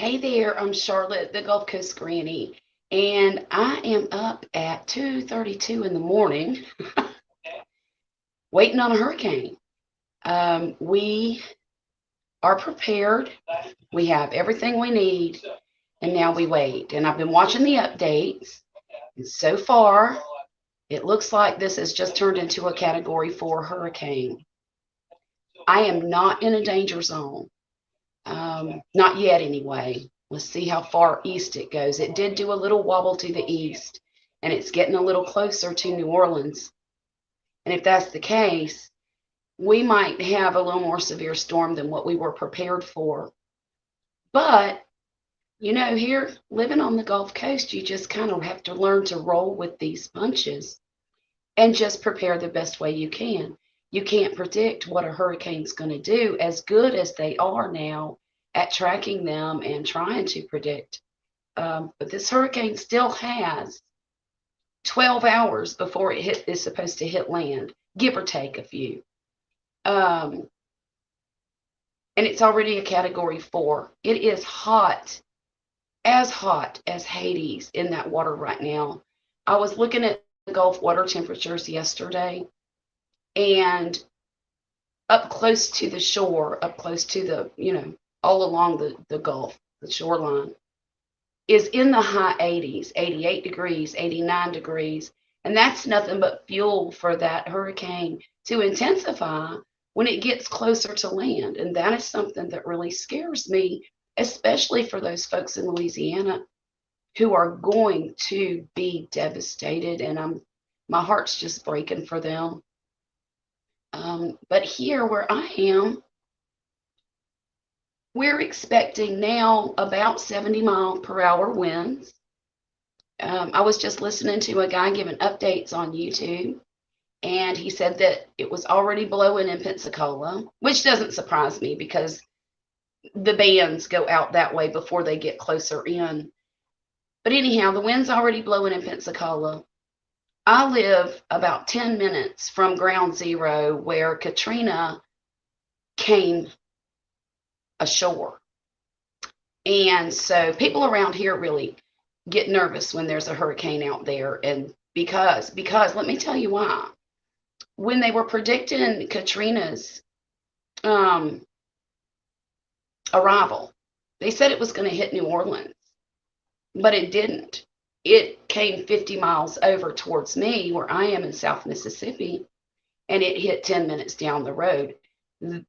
Hey there, I'm Charlotte, the Gulf Coast Granny, and I am up at 2:32 in the morning waiting on a hurricane. We are prepared. We have everything we need, and now we wait. And I've been watching the updates, and so far, it looks like this has just turned into a Category 4 hurricane. I am not in a danger zone. Not yet, anyway. Let's see how far east it goes. It did do a little wobble to the east, and it's getting a little closer to New Orleans. And if that's the case, we might have a little more severe storm than what we were prepared for. But, here living on the Gulf Coast, you just kind of have to learn to roll with these punches and just prepare the best way you can. You can't predict what a hurricane's going to do, as good as they are now at tracking them and trying to predict. But this hurricane still has 12 hours before is supposed to hit land, give or take a few. And it's already a Category 4. It is hot as Hades in that water right now. I was looking at the Gulf water temperatures yesterday, and up close to the shore, up close to all along the Gulf, the shoreline, is in the high 80s, 88 degrees, 89 degrees. And that's nothing but fuel for that hurricane to intensify when it gets closer to land. And that is something that really scares me, especially for those folks in Louisiana who are going to be devastated. And my heart's just breaking for them. But here where I am, we're expecting now about 70-mile-per-hour winds. I was just listening to a guy giving updates on YouTube, and he said that it was already blowing in Pensacola, which doesn't surprise me because the bands go out that way before they get closer in. But anyhow, the wind's already blowing in Pensacola. I live about 10 minutes from ground zero where Katrina came ashore. And so people around here really get nervous when there's a hurricane out there. And because let me tell you why. When they were predicting Katrina's arrival, they said it was going to hit New Orleans, but it didn't. It came 50 miles over towards me where I am in South Mississippi, and it hit 10 minutes down the road.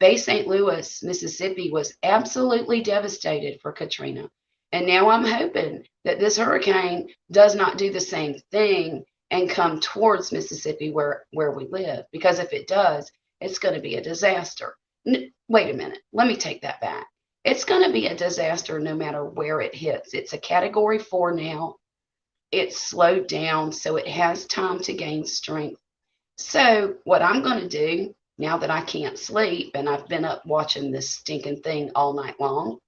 Bay St. Louis, Mississippi was absolutely devastated for Katrina. And now I'm hoping that this hurricane does not do the same thing and come towards Mississippi where we live. Because if it does, it's going to be a disaster. Wait a minute. Let me take that back. It's going to be a disaster no matter where it hits. It's a Category 4 now. It's slowed down, so it has time to gain strength. So what I'm going to do, now that I can't sleep and I've been up watching this stinking thing all night long,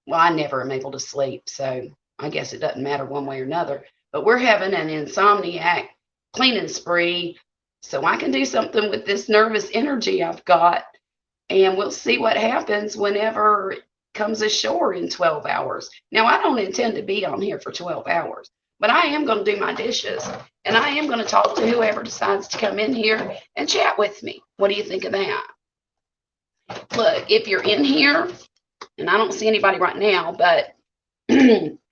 well, I never am able to sleep, so I guess it doesn't matter one way or another. But we're having an insomniac cleaning spree, so I can do something with this nervous energy I've got, and we'll see what happens whenever it comes ashore in 12 hours. Now, I don't intend to be on here for 12 hours. But I am going to do my dishes, and I am going to talk to whoever decides to come in here and chat with me. What do you think of that? Look, if you're in here, and I don't see anybody right now, but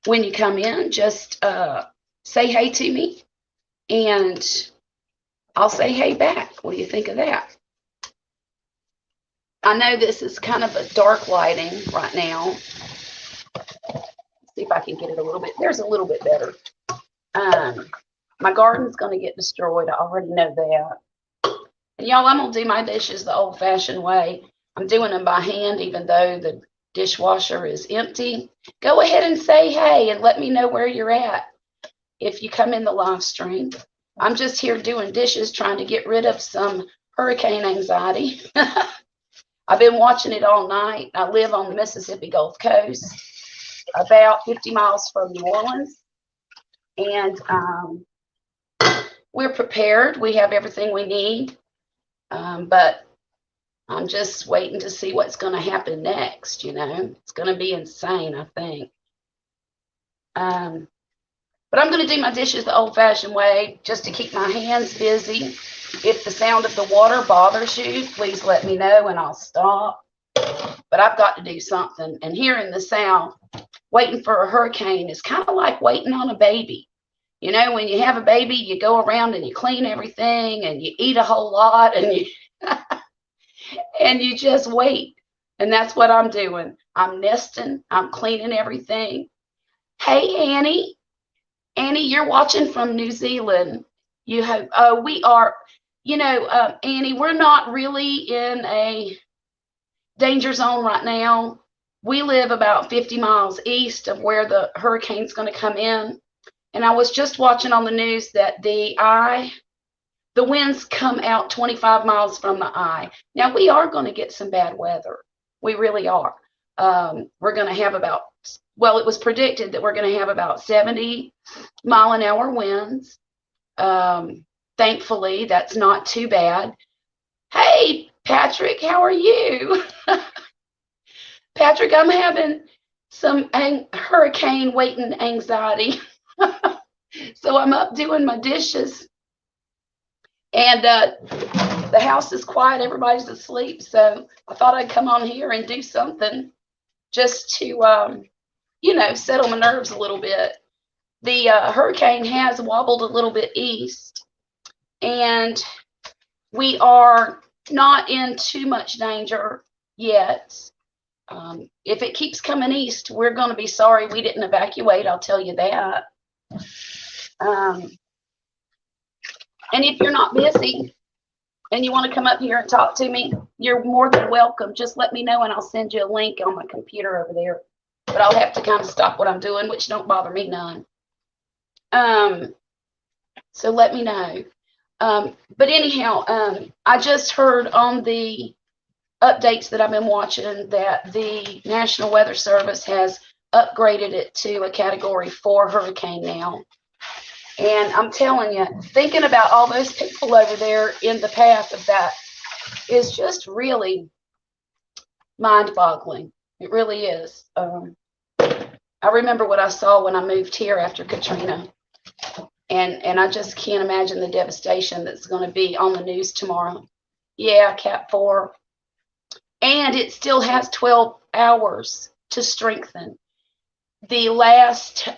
when you come in, just say hey to me, and I'll say hey back. What do you think of that? I know this is kind of a dark lighting right now. Let's see if I can get it a little bit. There's a little bit better. My garden's going to get destroyed. I already know that. And y'all, I'm going to do my dishes the old-fashioned way. I'm doing them by hand, even though the dishwasher is empty. Go ahead and say hey and let me know where you're at if you come in the live stream. I'm just here doing dishes, trying to get rid of some hurricane anxiety. I've been watching it all night. I live on the Mississippi Gulf Coast, about 50 miles from New Orleans. And we're prepared. We have everything we need. But I'm just waiting to see what's going to happen next. It's going to be insane, I think. But I'm going to do my dishes the old-fashioned way, just to keep my hands busy. If the sound of the water bothers you, please let me know and I'll stop. But I've got to do something. And here in the South, waiting for a hurricane is kind of like waiting on a baby. When you have a baby, you go around and you clean everything and you eat a whole lot and you and you just wait. And that's what I'm doing. I'm nesting. I'm cleaning everything. Hey, Annie. Annie, you're watching from New Zealand. We are, Annie, we're not really in a danger zone right now. We live about 50 miles east of where the hurricane's going to come in. And I was just watching on the news that the winds come out 25 miles from the eye. Now, we are going to get some bad weather. We really are. We're going to have it was predicted that we're going to have about 70-mile-an-hour winds. Thankfully, that's not too bad. Hey, Patrick, how are you? Patrick, I'm having some hurricane waiting anxiety. So I'm up doing my dishes. And the house is quiet. Everybody's asleep. So I thought I'd come on here and do something just to, settle my nerves a little bit. The hurricane has wobbled a little bit east. And we are not in too much danger yet. If it keeps coming east, we're going to be sorry we didn't evacuate. I'll tell you that. And if you're not busy and you want to come up here and talk to me, you're more than welcome. Just let me know and I'll send you a link on my computer over there. But I'll have to kind of stop what I'm doing, which don't bother me none. So let me know. But anyhow, I just heard on the updates that I've been watching that the National Weather Service has upgraded it to a Category 4 hurricane now. And I'm telling you, thinking about all those people over there in the path of that is just really mind-boggling. It really is. I remember what I saw when I moved here after Katrina. And I just can't imagine the devastation that's going to be on the news tomorrow. Yeah, Cat 4. And it still has 12 hours to strengthen. The last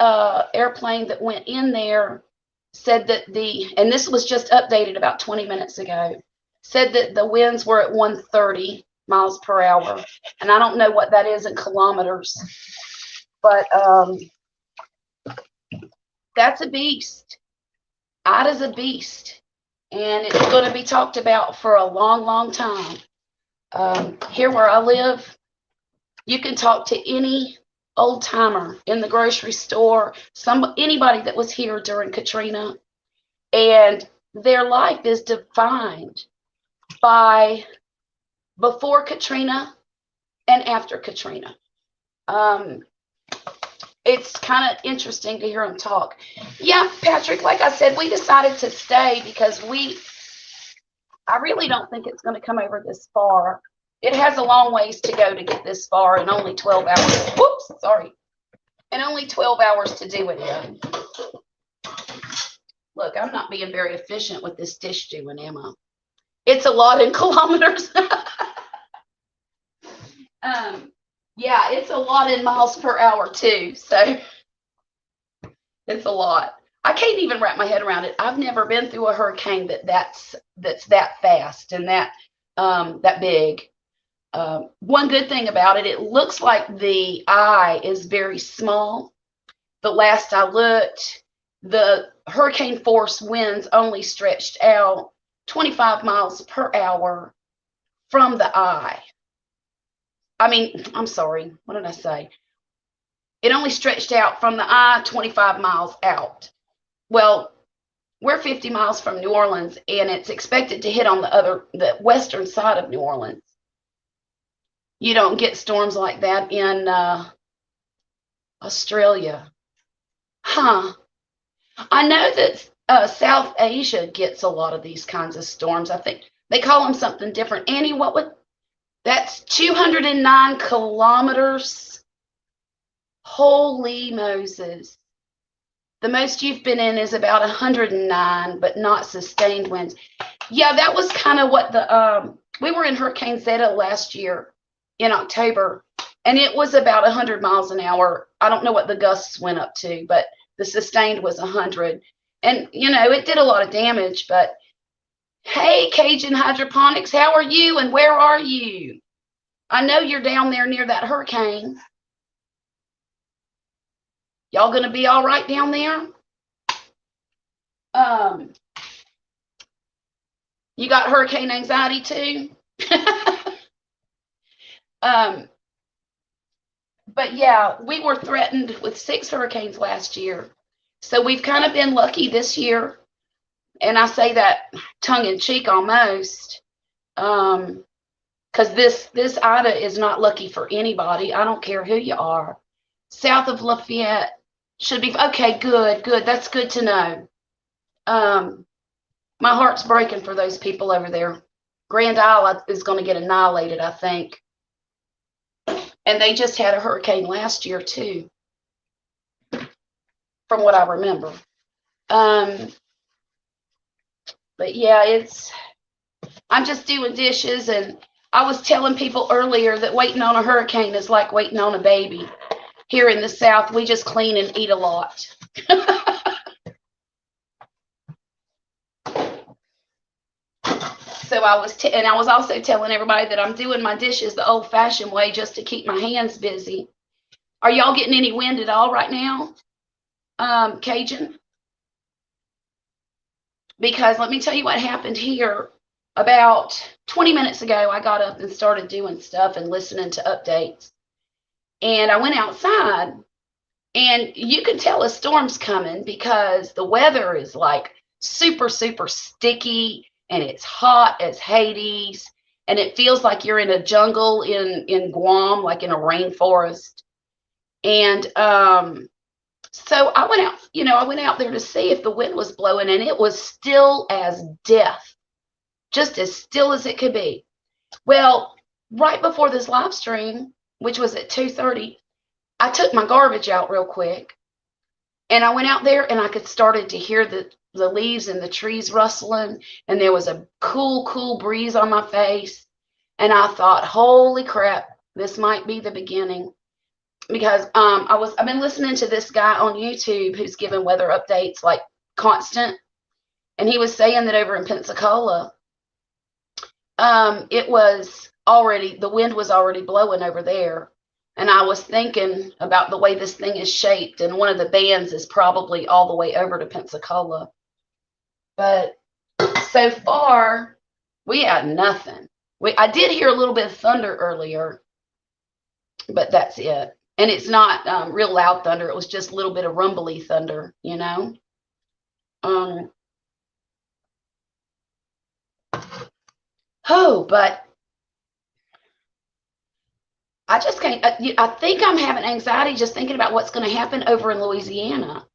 airplane that went in there said that and this was just updated about 20 minutes ago, said that the winds were at 130 miles per hour. And I don't know what that is in kilometers, but that's a beast. Ida's a beast. And it's going to be talked about for a long, long time. Here where I live, you can talk to any old timer in the grocery store, anybody that was here during Katrina, and their life is defined by before Katrina and after Katrina. It's kind of interesting to hear them talk. Yeah, Patrick, like I said, we decided to stay because I really don't think it's going to come over this far. It has a long ways to go to get this far and only 12 hours. Whoops, sorry. And only 12 hours to do it in. Look, I'm not being very efficient with this dish doing, am I? It's a lot in kilometers. Yeah, it's a lot in miles per hour too. So it's a lot. I can't even wrap my head around it. I've never been through a hurricane that's that fast and that big. One good thing about it looks like the eye is very small. But last I looked, the hurricane force winds only stretched out 25 miles per hour from the eye. I'm sorry, what did I say? It only stretched out from the eye 25 miles out. Well, we're 50 miles from New Orleans, and it's expected to hit on the western side of New Orleans. You don't get storms like that in Australia. Huh. I know that South Asia gets a lot of these kinds of storms. I think they call them something different. Annie, what would That's 209 kilometers. Holy Moses. The most you've been in is about 109, but not sustained winds. Yeah, that was kind of what we were in Hurricane Zeta last year in October, and it was about 100 miles an hour. I don't know what the gusts went up to, but the sustained was 100. And, it did a lot of damage, but hey, Cajun Hydroponics, how are you and where are you? I know you're down there near that hurricane. Y'all gonna be all right down there? You got hurricane anxiety too? But yeah, we were threatened with 6 hurricanes last year. So we've kind of been lucky this year. And I say that tongue in cheek almost. Because this Ida is not lucky for anybody. I don't care who you are. South of Lafayette should be okay. Good. That's good to know. My heart's breaking for those people over there. Grand Isle is going to get annihilated, I think. And they just had a hurricane last year too, from what I remember. But yeah, I'm just doing dishes, and I was telling people earlier that waiting on a hurricane is like waiting on a baby. Here in the South, we just clean and eat a lot. So I was also telling everybody that I'm doing my dishes the old-fashioned way just to keep my hands busy. Are y'all getting any wind at all right now, Cajun? Because let me tell you what happened here. About 20 minutes ago, I got up and started doing stuff and listening to updates. And I went outside, and you can tell a storm's coming because the weather is like super, super sticky, and it's hot as Hades, and it feels like you're in a jungle in Guam, like in a rainforest. And so I went out there to see if the wind was blowing, and it was still as death, just as still as it could be. Well, right before this live stream, which was at 2:30, I took my garbage out real quick, and I went out there, and I started to hear the leaves and the trees rustling, and there was a cool breeze on my face, and I thought, holy crap, this might be the beginning. Because I've been listening to this guy on YouTube who's giving weather updates like constant, and he was saying that over in Pensacola, the wind was already blowing over there. And I was thinking about the way this thing is shaped, and one of the bands is probably all the way over to Pensacola. But so far, we had nothing. I did hear a little bit of thunder earlier, but that's it. And it's not real loud thunder. It was just a little bit of rumbly thunder, but I just can't. I think I'm having anxiety just thinking about what's going to happen over in Louisiana,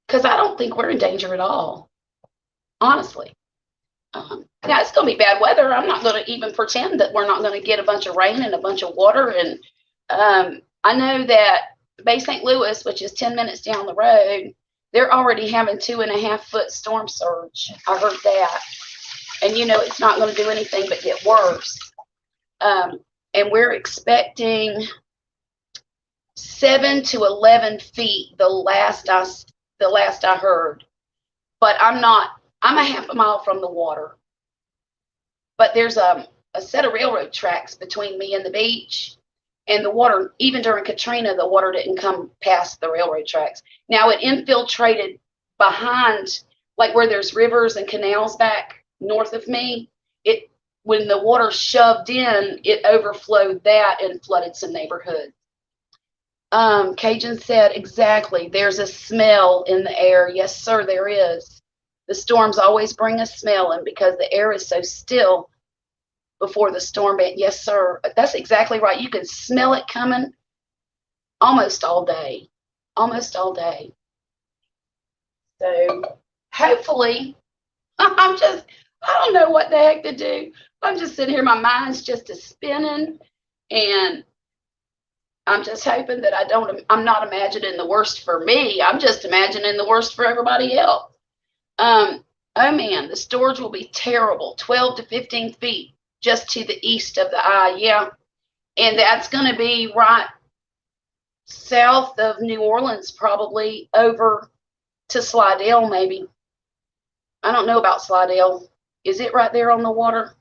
because I don't think we're in danger at all, honestly. Now, it's going to be bad weather. I'm not going to even pretend that we're not going to get a bunch of rain and a bunch of water. And I know that Bay St. Louis, which is 10 minutes down the road, they're already having 2.5-foot storm surge. I heard that. And, it's not going to do anything but get worse. And we're expecting 7 to 11 feet the last I heard. But I'm a half a mile from the water. But there's a set of railroad tracks between me and the beach. And the water, even during Katrina, the water didn't come past the railroad tracks. Now, it infiltrated behind, like where there's rivers and canals back north of me. When the water shoved in, it overflowed that and flooded some neighborhoods. Cajun said, exactly, there's a smell in the air. Yes, sir, there is. The storms always bring a smell, and because the air is so still before the storm, yes, sir, that's exactly right. You can smell it coming almost all day. So hopefully, I don't know what the heck to do. I'm just sitting here, my mind's just a spinning, and I'm just hoping that I'm not imagining the worst for me. I'm just imagining the worst for everybody else. Oh man, the storage will be terrible. 12 to 15 feet just to the east of the eye. Yeah. And that's going to be right south of New Orleans, probably over to Slidell, maybe. I don't know about Slidell. Is it right there on the water?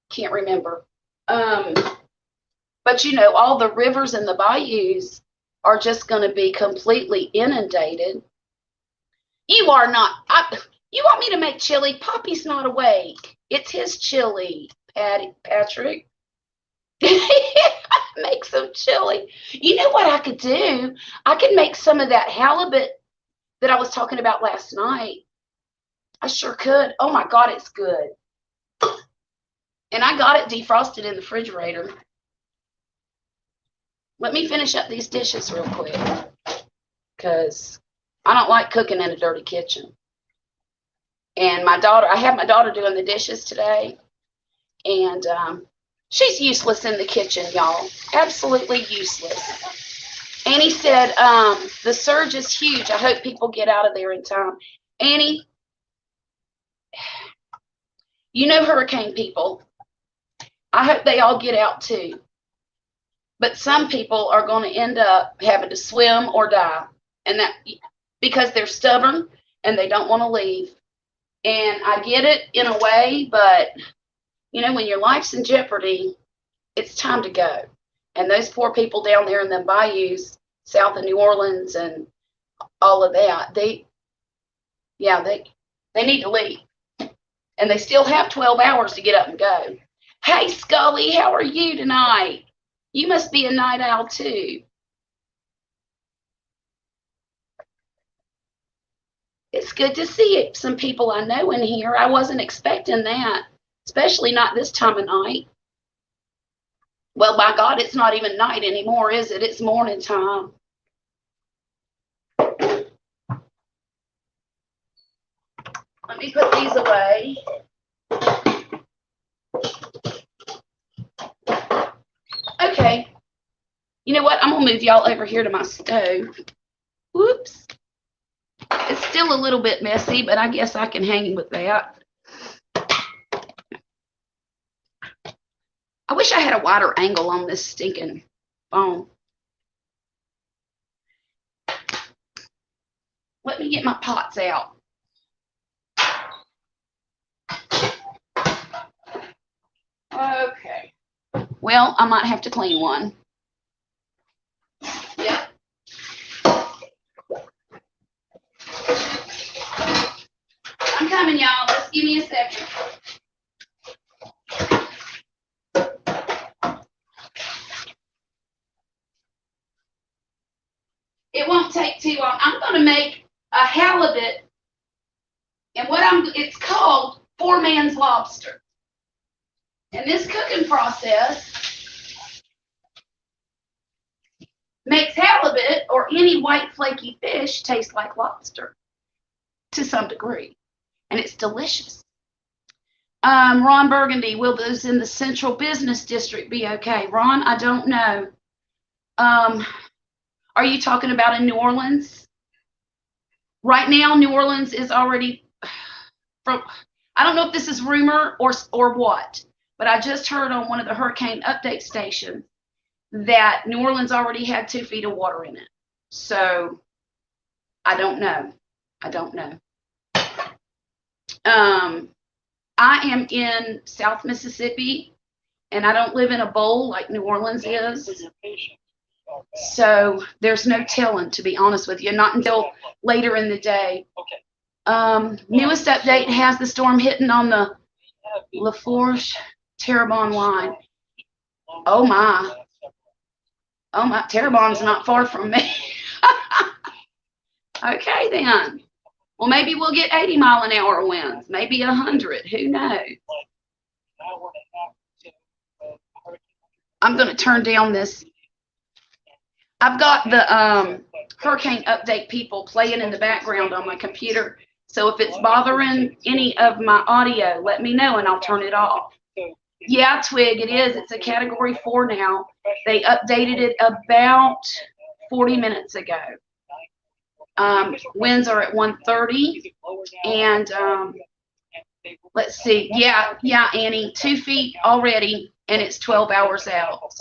Can't remember. But you know, all the rivers and the bayous are just going to be completely inundated. You are not. You want me to make chili? Poppy's not awake. It's his chili, Patrick. Make some chili. You know what I could do? I could make some of that halibut that I was talking about last night. I sure could. Oh my God, it's good. And I got it defrosted in the refrigerator. Let me finish up these dishes real quick, because I don't like cooking in a dirty kitchen. And I have my daughter doing the dishes today, and she's useless in the kitchen, y'all. Absolutely useless. Annie said, the surge is huge. I hope people get out of there in time. Annie, you know hurricane people. I hope they all get out too. But some people are going to end up having to swim or die. And that because they're stubborn and they don't want to leave. And I get it in a way, but you know, when your life's in jeopardy, it's time to go. And those poor people down there in the bayous, south of New Orleans and all of that, they need to leave. And they still have 12 hours to get up and go. Hey, Scully, how are you tonight? You must be a night owl too. It's good to see some people I know in here. I wasn't expecting that, especially not this time of night. Well, by God, it's not even night anymore, is it? It's morning time. Let me put these away. Okay. You know what? I'm going to move y'all over here to my stove. Whoops. It's still a little bit messy, but I guess I can hang with that. I wish I had a wider angle on this stinking phone. Let me get my pots out. Okay. Well, I might have to clean one. Yep. I'm coming, y'all. Just give me a second. It won't take too long. I'm going to make a halibut, and it's called Poor Man's Lobster. And this cooking process makes halibut or any white flaky fish taste like lobster to some degree. And it's delicious. Ron Burgundy, will those in the Central Business District be okay? Ron, I don't know. Are you talking about in New Orleans? Right now, New Orleans is already I don't know if this is rumor or what, but I just heard on one of the hurricane update stations that New Orleans already had 2 feet of water in it. So I don't know. I am in South Mississippi, and I don't live in a bowl like New Orleans is. So there's no telling, to be honest with you, not until later in the day. Newest update has the storm hitting on the Lafourche Terrebonne line. Oh my, Terrebonne's not far from me. Okay then. Well, maybe we'll get 80-mile-an-hour winds, maybe 100. Who knows? I'm going to turn down this. I've got the hurricane update people playing in the background on my computer. So if it's bothering any of my audio, let me know and I'll turn it off. Yeah, Twig, it is. It's a category 4 now. They updated it about 40 minutes ago. Winds are at 130, and let's see. Yeah, Annie, 2 feet already, and it's 12 hours out.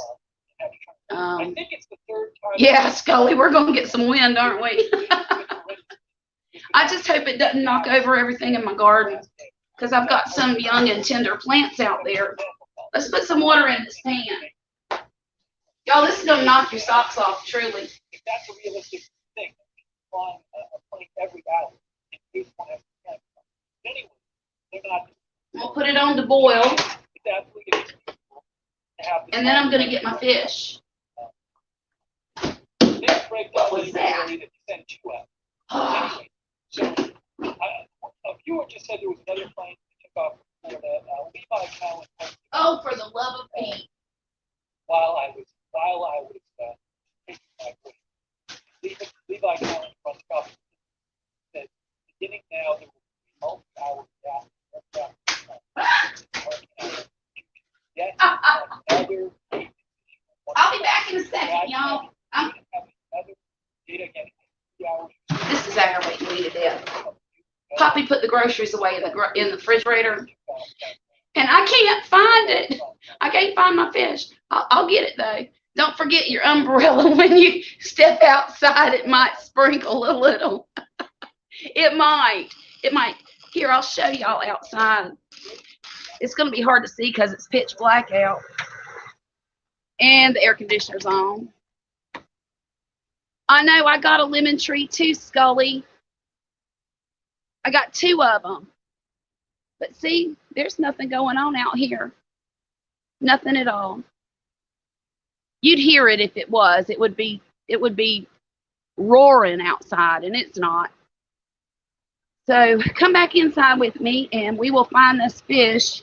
Yeah, Scully, we're going to get some wind, aren't we? I just hope it doesn't knock over everything in my garden, because I've got some young and tender plants out there. Let's put some water in this pan. Y'all, this is going to knock your socks off, truly. That's a realistic thing. Flying a plane every hour. Anyway, they're not. I'll put it on to boil. And then I'm going to get my fish. What was that? So, a viewer just said there was another plane that took off for the Levi Cowan. Oh, for the love of Pete! While I was taking my break, Levi Cowan from Scotland said, beginning now, there will be multi-hour I'll be back in a second, y'all. This is aggravating me to death. Poppy put the groceries away in the refrigerator, and I can't find it. I can't find my fish. I'll get it though. Don't forget your umbrella when you step outside. It might sprinkle a little. It might. Here, I'll show y'all outside. It's going to be hard to see because it's pitch black out, and the air conditioner's on. I know I got a lemon tree too, Scully. I got 2 of them. But see, there's nothing going on out here. Nothing at all. You'd hear it if it was. It would be roaring outside, and it's not. So come back inside with me, and we will find this fish.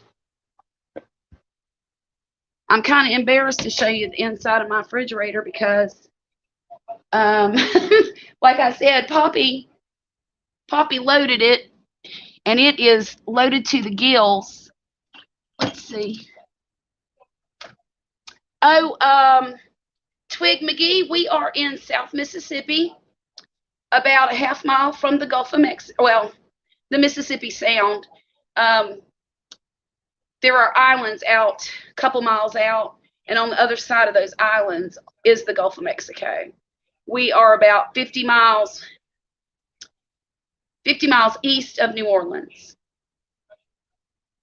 I'm kind of embarrassed to show you the inside of my refrigerator because, like I said, Poppy loaded it, and it is loaded to the gills. Let's see. Oh, Twig McGee, we are in South Mississippi, about a half mile from the Gulf of Mexico. Well, the Mississippi Sound. There are islands out a couple miles out, and on the other side of those islands is the Gulf of Mexico. We are about 50 miles east of New Orleans.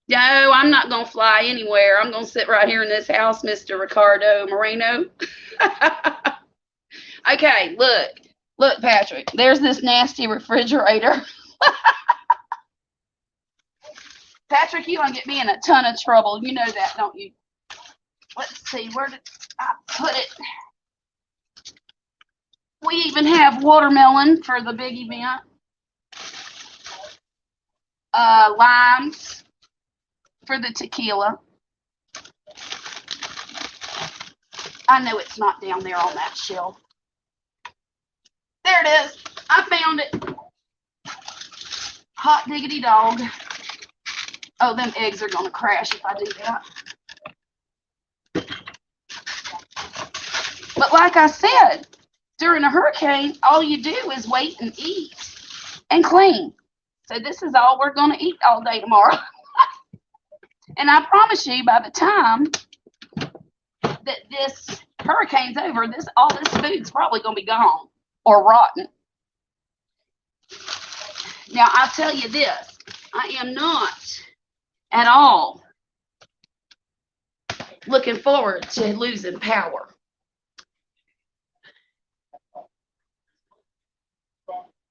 No, I'm not going to fly anywhere. I'm going to sit right here in this house, Mr. Ricardo Moreno. Okay, look, Patrick. There's this nasty refrigerator. Patrick, you're going to get me in a ton of trouble. You know that, don't you? Let's see, where did I put it? We even have watermelon for the big event. Limes for the tequila. I know it's not down there on that shelf. There it is. I found it. Hot diggity dog. Oh, them eggs are going to crash if I do that. But like I said, during a hurricane, all you do is wait and eat and clean. So this is all we're going to eat all day tomorrow. And I promise you, by the time that this hurricane's over, all this food's probably going to be gone or rotten. Now, I'll tell you this. I am not at all looking forward to losing power.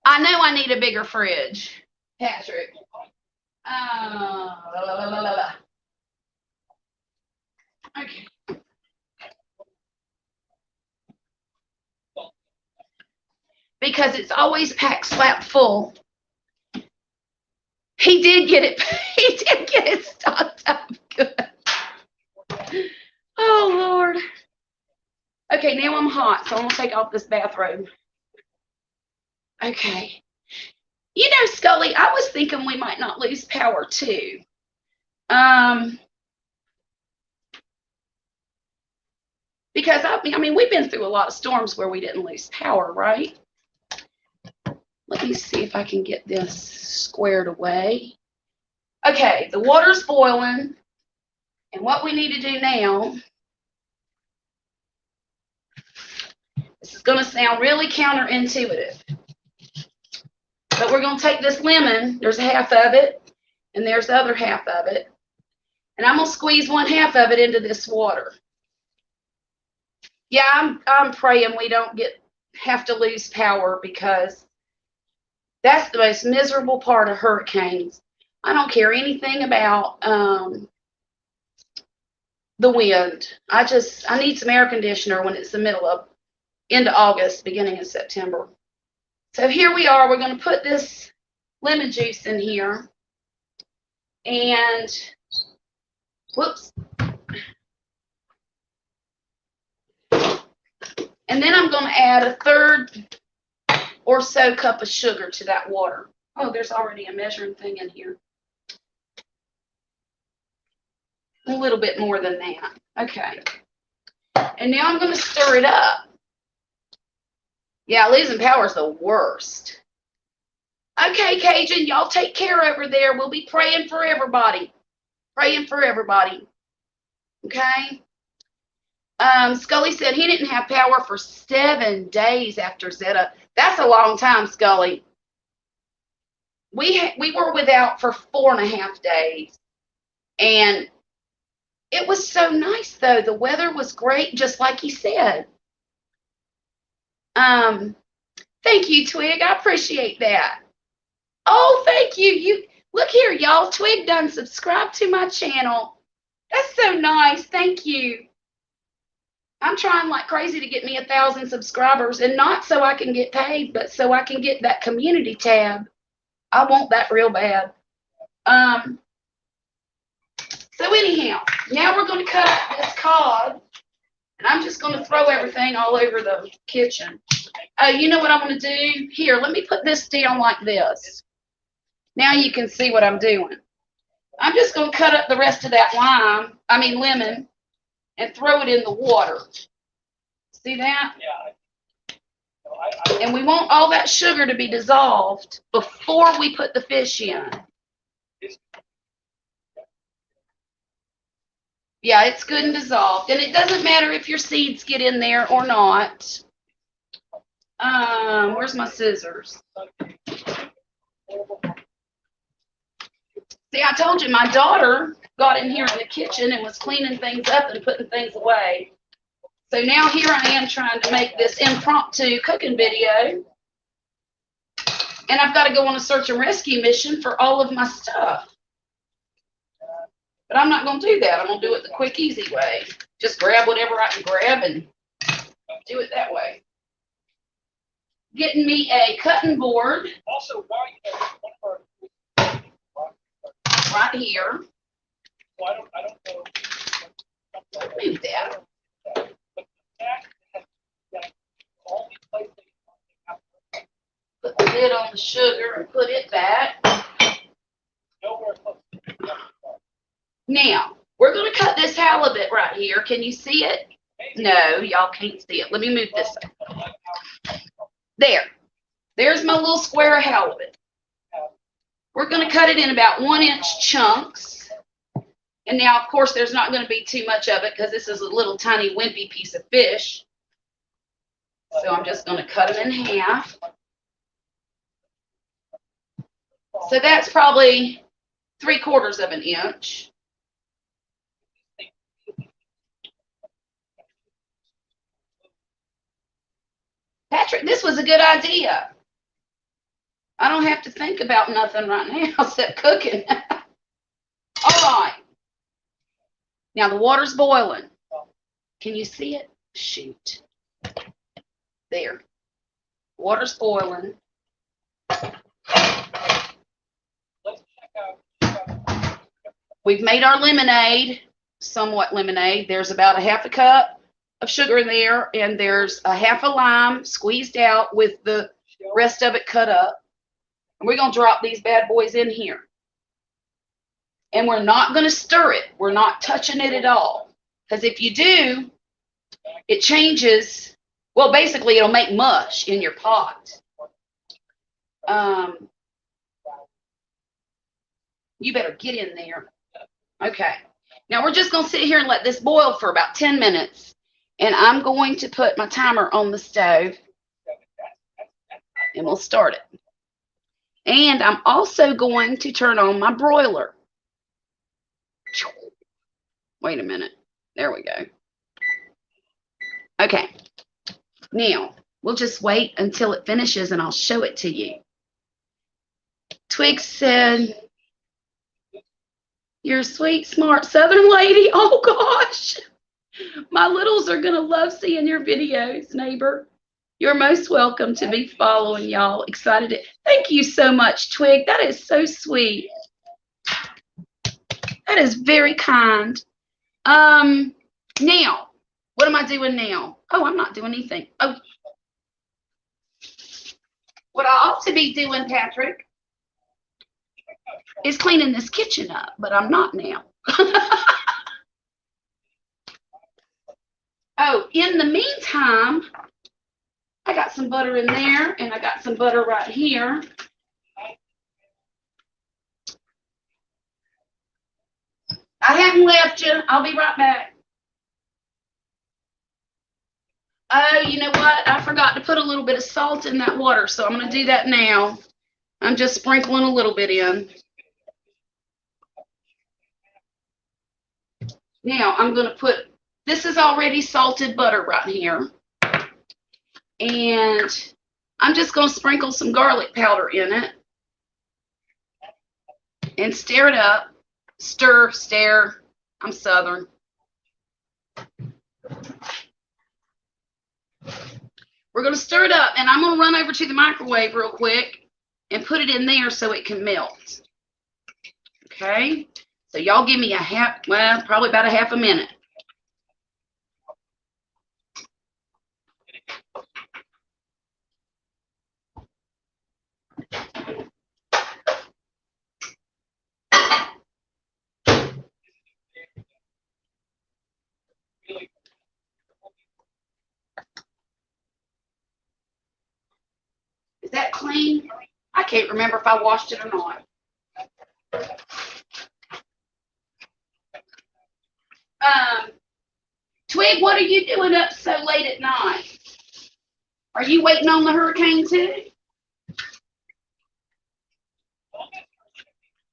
I know I need a bigger fridge, Patrick. Okay. Because it's always packed slap full. He did get it stocked up good. Oh, Lord. Okay, now I'm hot, so I'm going to take off this bathrobe. Okay. You know, Scully, I was thinking we might not lose power, too. Because, I mean, we've been through a lot of storms where we didn't lose power, right? Let me see if I can get this squared away. Okay, the water's boiling. And what we need to do now, this is going to sound really counterintuitive, but we're going to take this lemon, there's a half of it, and there's the other half of it, and I'm going to squeeze one half of it into this water. Yeah, I'm praying we don't have to lose power, because that's the most miserable part of hurricanes. I don't care anything about the wind. I need some air conditioner when it's the middle of into August, beginning of September. So here we are. We're going to put this lemon juice in here, and whoops. And then I'm going to add a third or so cup of sugar to that water. Oh, there's already a measuring thing in here. A little bit more than that. Okay. And now I'm going to stir it up. Yeah, losing power is the worst. Okay, Cajun, y'all take care over there. We'll be praying for everybody. Praying for everybody. Okay? Scully said he didn't have power for 7 days after Zeta. That's a long time, Scully. We were without for 4.5 days. And it was so nice, though. The weather was great, just like he said. Thank you, Twig. I appreciate that. Oh, thank you. You look here, y'all. Twig done subscribed to my channel. That's so nice. Thank you. I'm trying like crazy to get me 1,000 subscribers, and not so I can get paid, but so I can get that community tab. I want that real bad. So anyhow, now we're going to cut this cod, and I'm just going to throw everything all over the kitchen. You know what I'm going to do? Here, let me put this down like this. Now you can see what I'm doing. I'm just going to cut up the rest of that lemon, and throw it in the water. See that? Yeah. And we want all that sugar to be dissolved before we put the fish in. Yeah, it's good and dissolved. And it doesn't matter if your seeds get in there or not. Where's my scissors? See, I told you my daughter got in here in the kitchen and was cleaning things up and putting things away. So now here I am trying to make this impromptu cooking video. And I've got to go on a search and rescue mission for all of my stuff. But I'm not going to do that. I'm going to do it the quick, easy way. Just grab whatever I can grab and do it that way. Getting me a cutting board. Also, right here. Well, I don't know. Move that. Put the lid on the sugar and put it back. Now, we're going to cut this halibut right here. Can you see it? No, y'all can't see it. Let me move this up. There. There's my little square of halibut. We're going to cut it in about 1-inch chunks. And now, of course, there's not going to be too much of it because this is a little tiny wimpy piece of fish. So I'm just going to cut them in half. So that's probably 3/4 of an inch. Patrick, this was a good idea. I don't have to think about nothing right now except cooking. All right. Now the water's boiling. Can you see it? Shoot. There. Water's boiling. We've made our lemonade, somewhat lemonade. There's about 1/2 cup of sugar in there, and there's 1/2 lime squeezed out with the rest of it cut up. And we're going to drop these bad boys in here. And we're not going to stir it. We're not touching it at all. Because if you do, it changes. Well, basically, it'll make mush in your pot. You better get in there. Okay. Now we're just going to sit here and let this boil for about 10 minutes. And I'm going to put my timer on the stove. And we'll start it. And I'm also going to turn on my broiler. Wait a minute. There we go. Okay. Now, we'll just wait until it finishes and I'll show it to you. Twig said, "You're a sweet, smart Southern lady." Oh, gosh. My littles are going to love seeing your videos, neighbor. You're most welcome to be following, y'all. Excited. Thank you so much, Twig. That is so sweet. That is very kind. Now, what am I doing now? Oh, I'm not doing anything. Oh, what I ought to be doing, Patrick, is cleaning this kitchen up, but I'm not now. Oh, in the meantime, I got some butter in there, and I got some butter right here. I haven't left you. I'll be right back. Oh, you know what? I forgot to put a little bit of salt in that water, so I'm going to do that now. I'm just sprinkling a little bit in. Now, I'm going to put, this is already salted butter right here. And I'm just going to sprinkle some garlic powder in it. And stir it up. Stir, stare. I'm Southern. We're going to stir it up, and I'm going to run over to the microwave real quick and put it in there so it can melt. Okay? So y'all give me probably about a half a minute. Is that clean? I can't remember if I washed it or not. Twig, what are you doing up so late at night? Are you waiting on the hurricane too?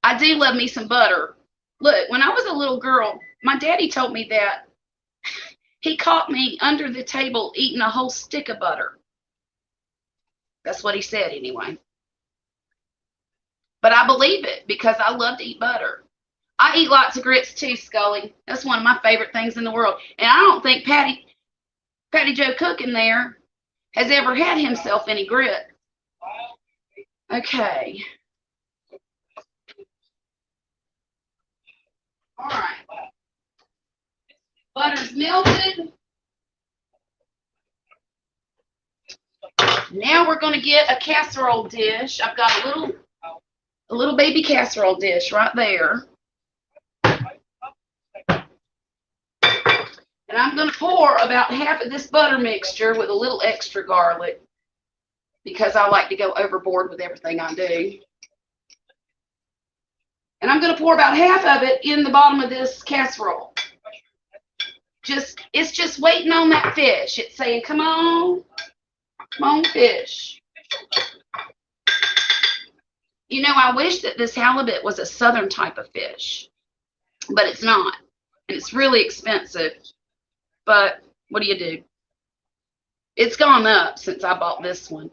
I do love me some butter. Look, when I was a little girl, my daddy told me that he caught me under the table eating a whole stick of butter. That's what he said anyway. But I believe it because I love to eat butter. I eat lots of grits too, Scully. That's one of my favorite things in the world. And I don't think Patty Joe Cook in there has ever had himself any grit. Okay. All right. Butter's melted. Now we're going to get a casserole dish. I've got a little baby casserole dish right there. And I'm going to pour about half of this butter mixture with a little extra garlic because I like to go overboard with everything I do. And I'm going to pour about half of it in the bottom of this casserole. It's just waiting on that fish. It's saying, come on, fish. You know, I wish that this halibut was a southern type of fish, but it's not. And it's really expensive. But what do you do? It's gone up since I bought this one.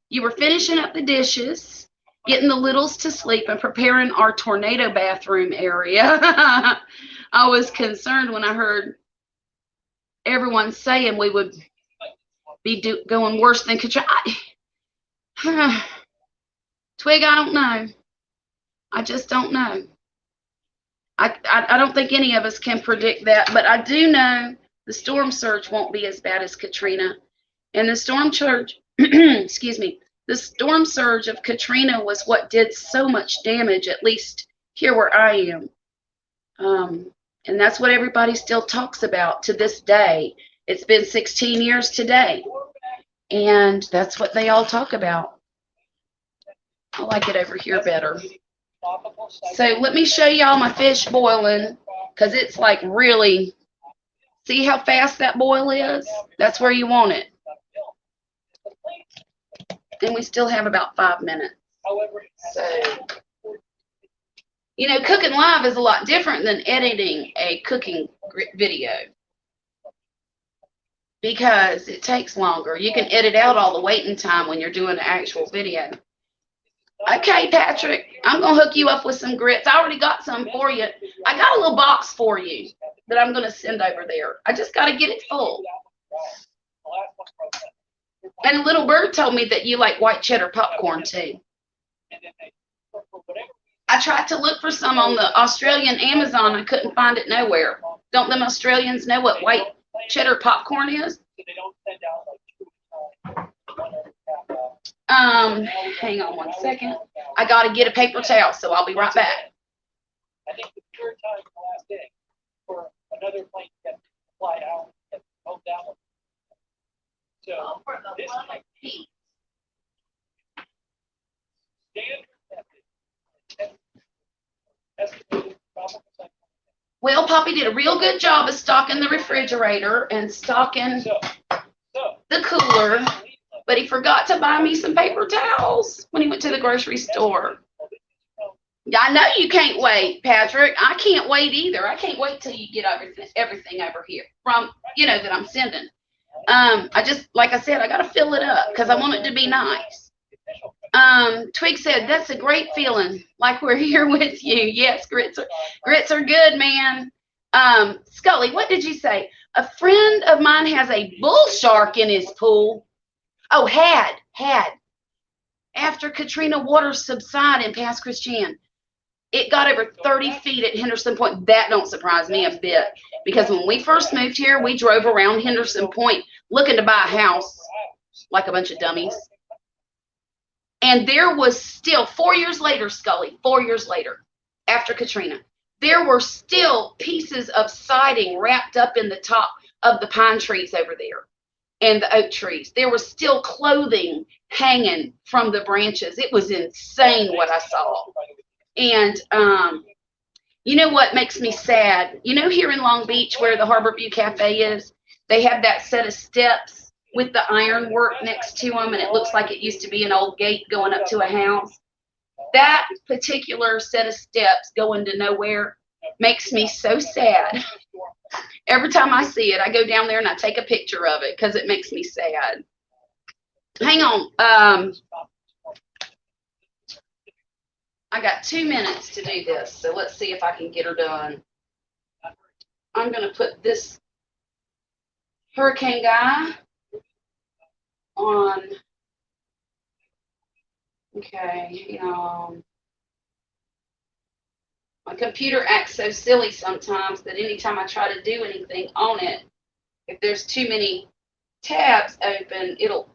You were finishing up the dishes, getting the littles to sleep, and preparing our tornado bathroom area. I was concerned when I heard everyone saying we would be going worse than Katrina. Twig, I don't know. I just don't know. I don't think any of us can predict that, but I do know the storm surge won't be as bad as Katrina. And the storm surge, excuse me, the storm surge of Katrina was what did so much damage, at least here where I am. And that's what everybody still talks about to this day. It's been 16 years today. And that's what they all talk about. I like it over here better. So let me show y'all my fish boiling, because it's like really, see how fast that boil is? That's where you want it. And we still have about 5 minutes. So, you know, cooking live is a lot different than editing a cooking video, because it takes longer. You can edit out all the waiting time when you're doing an actual video. Okay, Patrick, I'm going to hook you up with some grits. I already got some for you. I got a little box for you that I'm going to send over there. I just got to get it full. And a little bird told me that you like white cheddar popcorn too. I tried to look for some on the Australian Amazon. I couldn't find it nowhere. Don't them Australians know what white cheddar popcorn is? Hang on one second. I got to get a paper towel, so I'll be right back. I think the third time the last day for another plane to fly out and hold down. So this might be standard. Well, Poppy did a real good job of stocking the refrigerator and stocking the cooler. But he forgot to buy me some paper towels when he went to the grocery store. Yeah, I know you can't wait, Patrick. I can't wait either. I can't wait till you get everything over here from, you know, that I'm sending. I just, like I said, I got to fill it up because I want it to be nice. Twig said, that's a great feeling, like we're here with you. Yes, grits are good, man. Scully, what did you say? A friend of mine has a bull shark in his pool. Oh, had. After Katrina waters subside and past Christian, it got over 30 feet at Henderson Point. That don't surprise me a bit, because when we first moved here, we drove around Henderson Point looking to buy a house like a bunch of dummies. And there was still, 4 years later, Scully, 4 years later, after Katrina, there were still pieces of siding wrapped up in the top of the pine trees over there. And the oak trees. There was still clothing hanging from the branches. It was insane what I saw. And you know what makes me sad? You know, here in Long Beach where the Harborview Cafe is, they have that set of steps with the ironwork next to them, and it looks like it used to be an old gate going up to a house. That particular set of steps going to nowhere makes me so sad. Every time I see it, I go down there and I take a picture of it because it makes me sad. Hang on. I got 2 minutes to do this, so let's see if I can get her done. I'm going to put this hurricane guy on. Okay, hang on. My computer acts so silly sometimes that anytime I try to do anything on it, if there's too many tabs open, it'll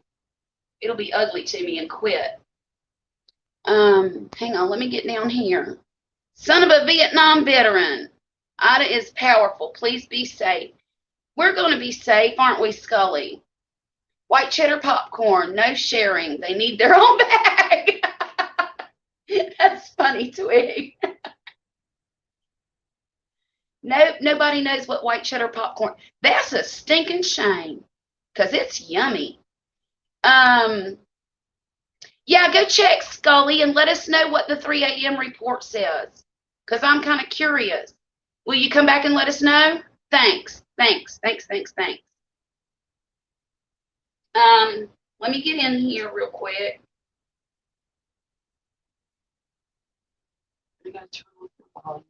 be ugly to me and quit. Hang on, let me get down here. Son of a Vietnam veteran. Ida is powerful. Please be safe. We're going to be safe, aren't we, Scully? White cheddar popcorn, no sharing. They need their own bag. That's funny, Twig. No, nobody knows what white cheddar popcorn. That's a stinking shame, because it's yummy. Yeah, go check, Scully, and let us know what the 3 a.m. report says, because I'm kind of curious. Will you come back and let us know? Thanks. Let me get in here real quick. I gotta turn off the volume.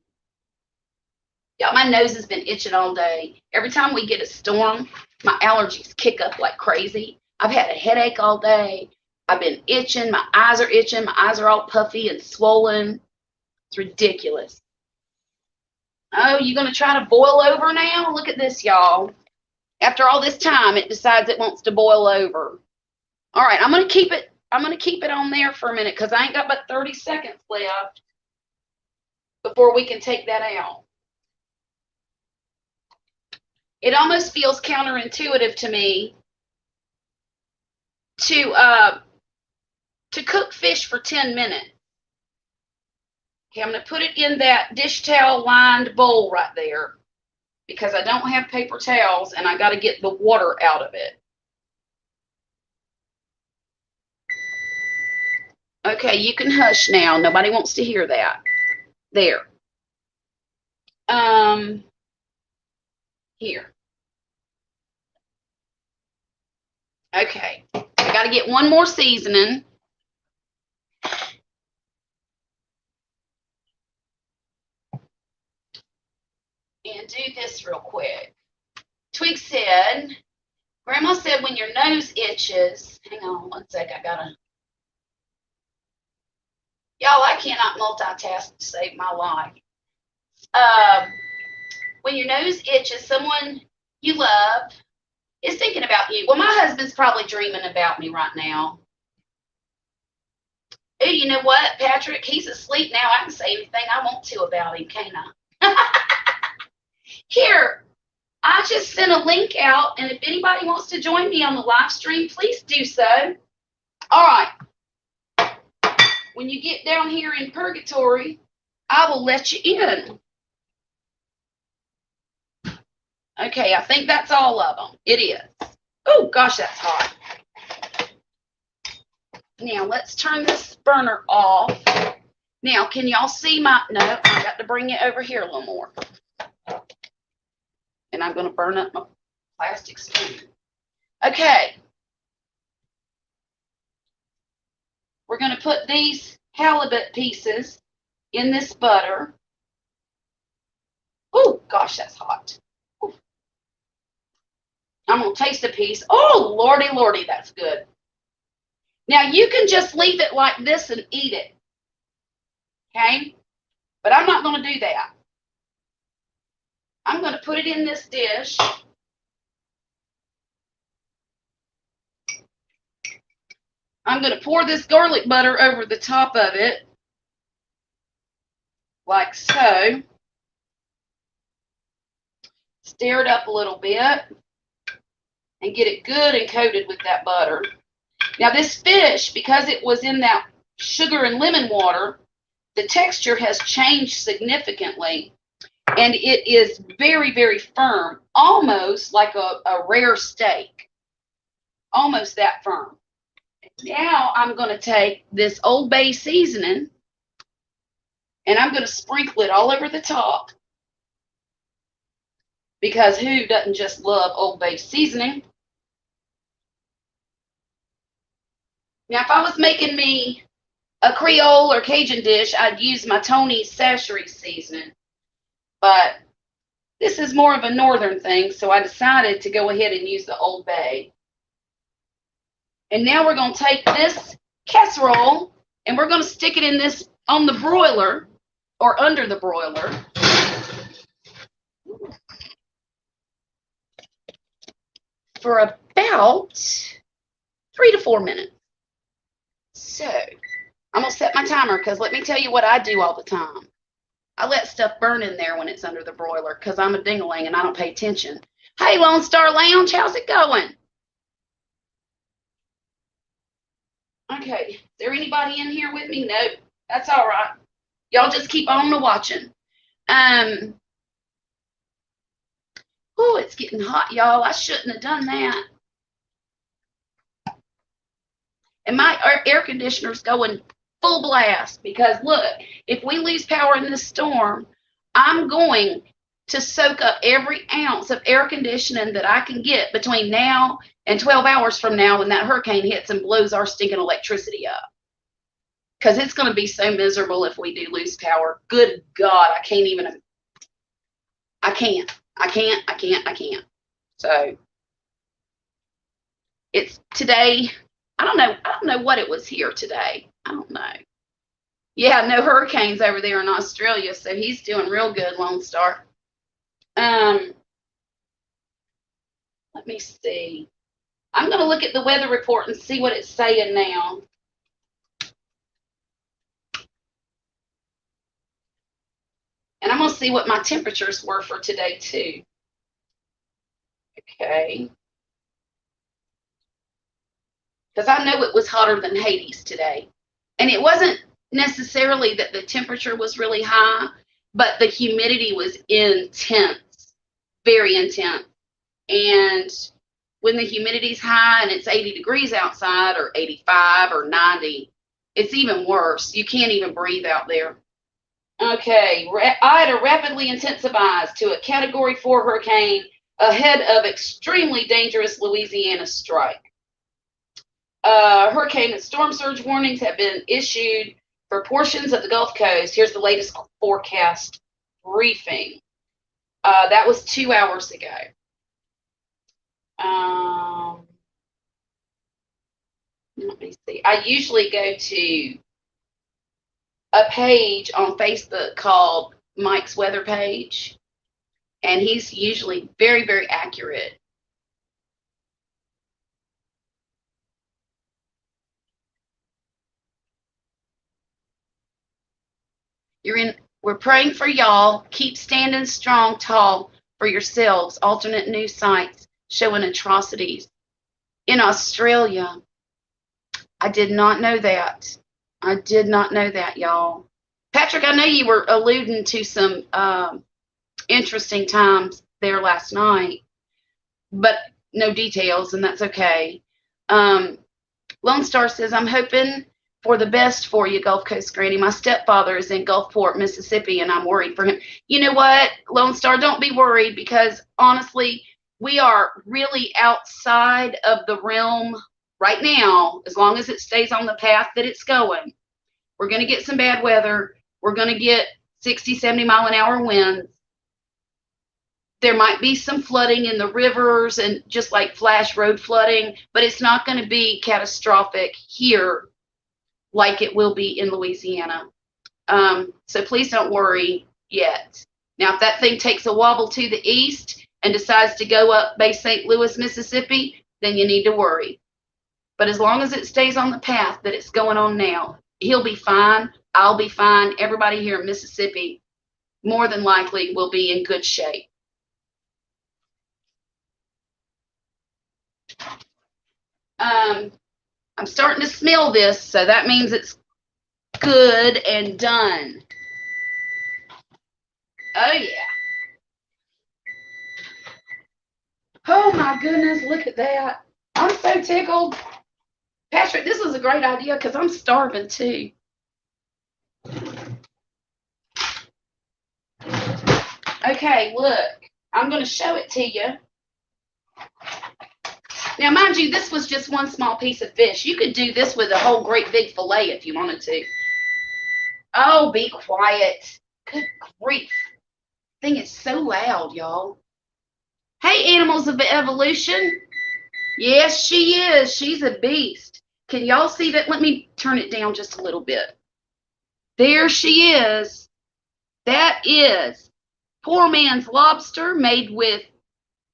Y'all, my nose has been itching all day. Every time we get a storm, my allergies kick up like crazy. I've had a headache all day. I've been itching. My eyes are itching. My eyes are all puffy and swollen. It's ridiculous. Oh, you going to try to boil over now? Look at this, y'all. After all this time, it decides it wants to boil over. All right, I'm going to keep it on there for a minute because I ain't got but 30 seconds left before we can take that out. It almost feels counterintuitive to me to cook fish for 10 minutes. Okay, I'm going to put it in that dish towel lined bowl right there because I don't have paper towels and I got to get the water out of it. Okay, you can hush now. Nobody wants to hear that. There. Here. Okay. I got to get one more seasoning. And do this real quick. Twig said, Grandma said when your nose itches, hang on one sec, y'all, I cannot multitask to save my life. When your nose itches, someone you love is thinking about you. Well, my husband's probably dreaming about me right now. Hey, you know what, Patrick? He's asleep now. I can say anything I want to about him, can't I? Here, I just sent a link out, and if anybody wants to join me on the live stream, please do so. All right. When you get down here in purgatory, I will let you in. Okay, I think that's all of them. It is. Oh, gosh, that's hot. Now, let's turn this burner off. Now, can y'all see my... No, I got to bring it over here a little more. And I'm going to burn up my plastic spoon. Okay. We're going to put these halibut pieces in this butter. Oh, gosh, that's hot. Ooh. I'm going to taste a piece. Oh, lordy, lordy, that's good. Now, you can just leave it like this and eat it. Okay? But I'm not going to do that. I'm going to put it in this dish. I'm going to pour this garlic butter over the top of it, like so. Stir it up a little bit and get it good and coated with that butter. Now, this fish, because it was in that sugar and lemon water, the texture has changed significantly. And it is very, very firm, almost like a rare steak, almost that firm. Now I'm going to take this Old Bay seasoning and I'm going to sprinkle it all over the top because who doesn't just love Old Bay seasoning? Now, if I was making me a Creole or Cajun dish, I'd use my Tony's Sashery seasoning. But this is more of a northern thing, so I decided to go ahead and use the Old Bay. And now we're going to take this casserole and we're going to stick it in this on the broiler or under the broiler. For about 3 to 4 minutes. So I'm going to set my timer because let me tell you what I do all the time. I let stuff burn in there when it's under the broiler because I'm a ding-a-ling and I don't pay attention. Hey, Lone Star Lounge, how's it going? Okay, is there anybody in here with me? Nope, that's all right. Y'all just keep on watching. Oh, it's getting hot, y'all. I shouldn't have done that. And my air conditioner's going full blast because look, if we lose power in this storm, I'm going to soak up every ounce of air conditioning that I can get between now and 12 hours from now when that hurricane hits and blows our stinking electricity up. Because it's going to be so miserable if we do lose power. Good God, I can't even. I can't. So it's today. I don't know what it was here today. I don't know. Yeah, no hurricanes over there in Australia, so he's doing real good, Lone Star. Let me see. I'm going to look at the weather report and see what it's saying now. And I'm going to see what my temperatures were for today, too. Okay. Because I know it was hotter than Hades today. And it wasn't necessarily that the temperature was really high, but the humidity was intense, very intense. And when the humidity's high and it's 80 degrees outside or 85 or 90, it's even worse. You can't even breathe out there. Okay, Ida rapidly intensifies to a Category 4 hurricane ahead of extremely dangerous Louisiana strike. Hurricane and storm surge warnings have been issued for portions of the Gulf Coast. Here's the latest forecast briefing. That was 2 hours ago. Let me see. I usually go to a page on Facebook called Mike's Weather Page, and he's usually very, very accurate. We're praying for y'all. Keep standing strong, tall for yourselves. Alternate news sites showing atrocities in Australia. I did not know that. I did not know that, y'all. Patrick, I know you were alluding to some interesting times there last night, but no details, and that's okay. Lone Star says, I'm hoping for the best for you, Gulf Coast Granny. My stepfather is in Gulfport, Mississippi, and I'm worried for him. You know what, Lone Star, don't be worried, because honestly, we are really outside of the realm right now. As long as it stays on the path that it's going, we're going to get some bad weather. We're going to get 60, 70-mile-an-hour winds. There might be some flooding in the rivers and just like flash road flooding, but it's not going to be catastrophic here like it will be in Louisiana. So please don't worry yet. Now, if that thing takes a wobble to the east and decides to go up Bay St. Louis, Mississippi, then you need to worry. But as long as it stays on the path that it's going on now, he'll be fine. I'll be fine. Everybody here in Mississippi more than likely will be in good shape. I'm starting to smell this, so that means it's good and done. Oh, yeah. Oh, my goodness, look at that. I'm so tickled. Patrick, this is a great idea because I'm starving too. Okay, look. I'm going to show it to you. Now, mind you, this was just one small piece of fish. You could do this with a whole great big fillet if you wanted to. Oh, be quiet. Good grief. Thing is so loud, y'all. Hey, Animals of Evolution. Yes, she is. She's a beast. Can y'all see that? Let me turn it down just a little bit. There she is. That is poor man's lobster made with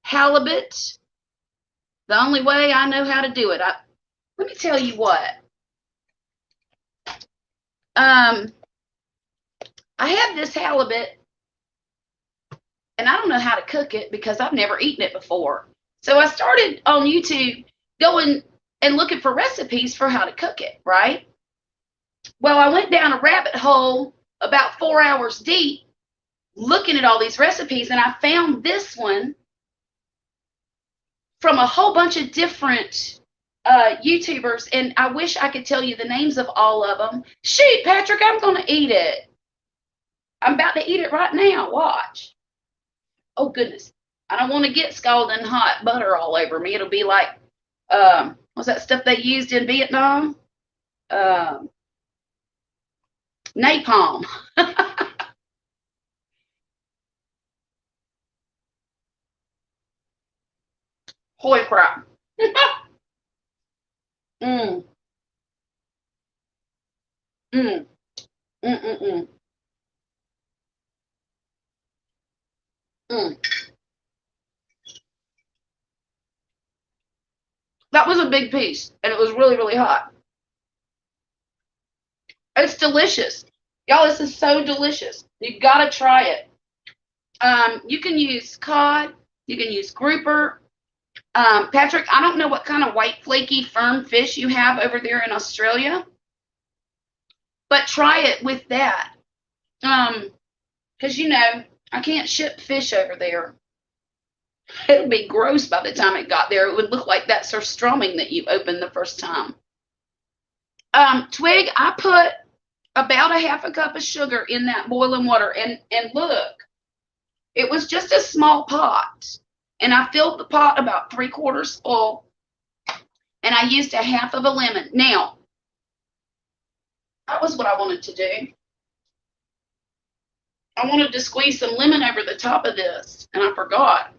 halibut. The only way I know how to do it. Let me tell you what. I have this halibut, and I don't know how to cook it because I've never eaten it before. So I started on YouTube going and looking for recipes for how to cook it, right? Well, I went down a rabbit hole about 4 hours deep looking at all these recipes, and I found this one from a whole bunch of different YouTubers, and I wish I could tell you the names of all of them. Shoot, Patrick, I'm going to eat it. I'm about to eat it right now. Watch. Oh, goodness. I don't want to get scalding hot butter all over me. It'll be like, what's that stuff they used in Vietnam? Napalm. Holy crap. mm. Mm. Mm-mm-mm. Mm. That was a big piece, and it was really, really hot. It's delicious. Y'all, this is so delicious. You got to try it. You can use cod. You can use grouper. Patrick, I don't know what kind of white flaky firm fish you have over there in Australia, but try it with that. Because I can't ship fish over there. It'll be gross by the time it got there. It would look like that surströmming that you opened the first time. Twig, I put about a half a cup of sugar in that boiling water, and look, it was just a small pot, and I filled the pot about 3/4 full, and I used a half of a lemon. Now, that was what I wanted to do. I wanted to squeeze some lemon over the top of this, and I forgot.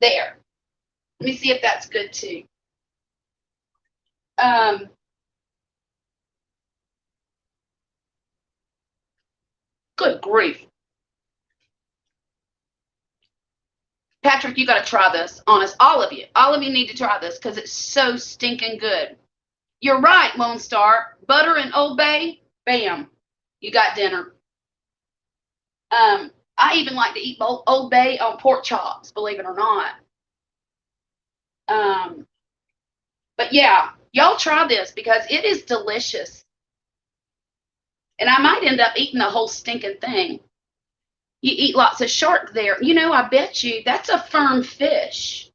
There. Let me see if that's good too. Good grief. Patrick, you got to try this. Honest, all of you need to try this because it's so stinking good. You're right, Lone Star. Butter and Old Bay, bam, you got dinner. I even like to eat Old Bay on pork chops, believe it or not. But yeah, y'all try this because it is delicious. And I might end up eating the whole stinking thing. You eat lots of shark there. I bet you that's a firm fish.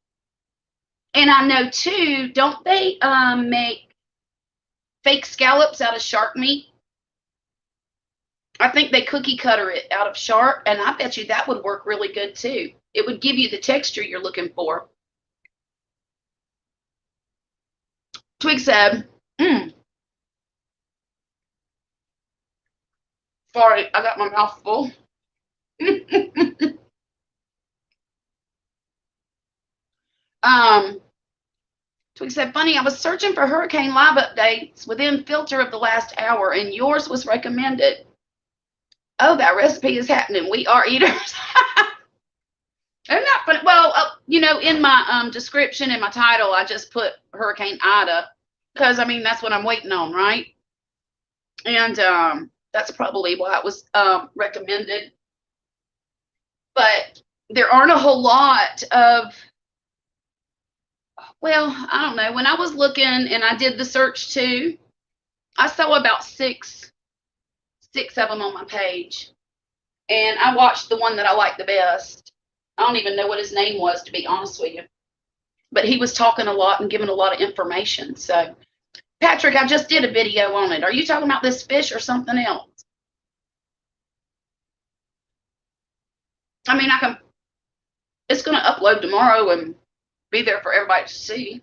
And I know too, don't they make fake scallops out of shark meat? I think they cookie cutter it out of shark, and I bet you that would work really good too. It would give you the texture you're looking for. Twig said, sorry, I got my mouth full. Twig said, funny, I was searching for Hurricane Live updates within filter of the last hour, and yours was recommended. Oh, that recipe is happening. We are eaters. Isn't that funny? Well, in my description, in my title, I just put Hurricane Ida because, that's what I'm waiting on, right? And that's probably why it was recommended. But there aren't a whole lot of, well, I don't know. When I was looking and I did the search too, I saw about six of them on my page. And I watched the one that I liked the best. I don't even know what his name was, to be honest with you. But he was talking a lot and giving a lot of information. So, Patrick, I just did a video on it. Are you talking about this fish or something else? It's going to upload tomorrow and be there for everybody to see.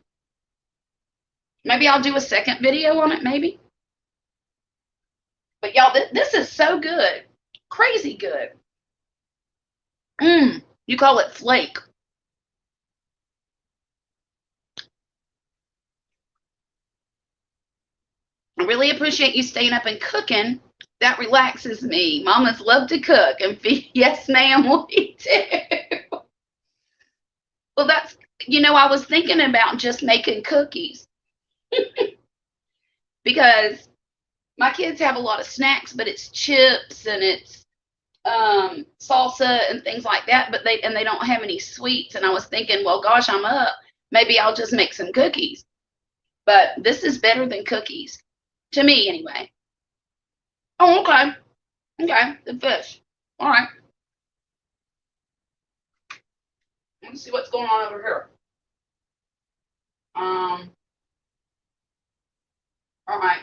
Maybe I'll do a second video on it, maybe. But y'all, this is so good. Crazy good. You call it flake. I really appreciate you staying up and cooking. That relaxes me. Mamas love to cook and feed. Yes, ma'am, we do. Well, that's, I was thinking about just making cookies because my kids have a lot of snacks, but it's chips and it's salsa and things like that, but they don't have any sweets. And I was thinking, well, gosh, I'm up. Maybe I'll just make some cookies. But this is better than cookies. To me, anyway. Oh, okay. Okay, the fish. All right. Let me see what's going on over here. All right.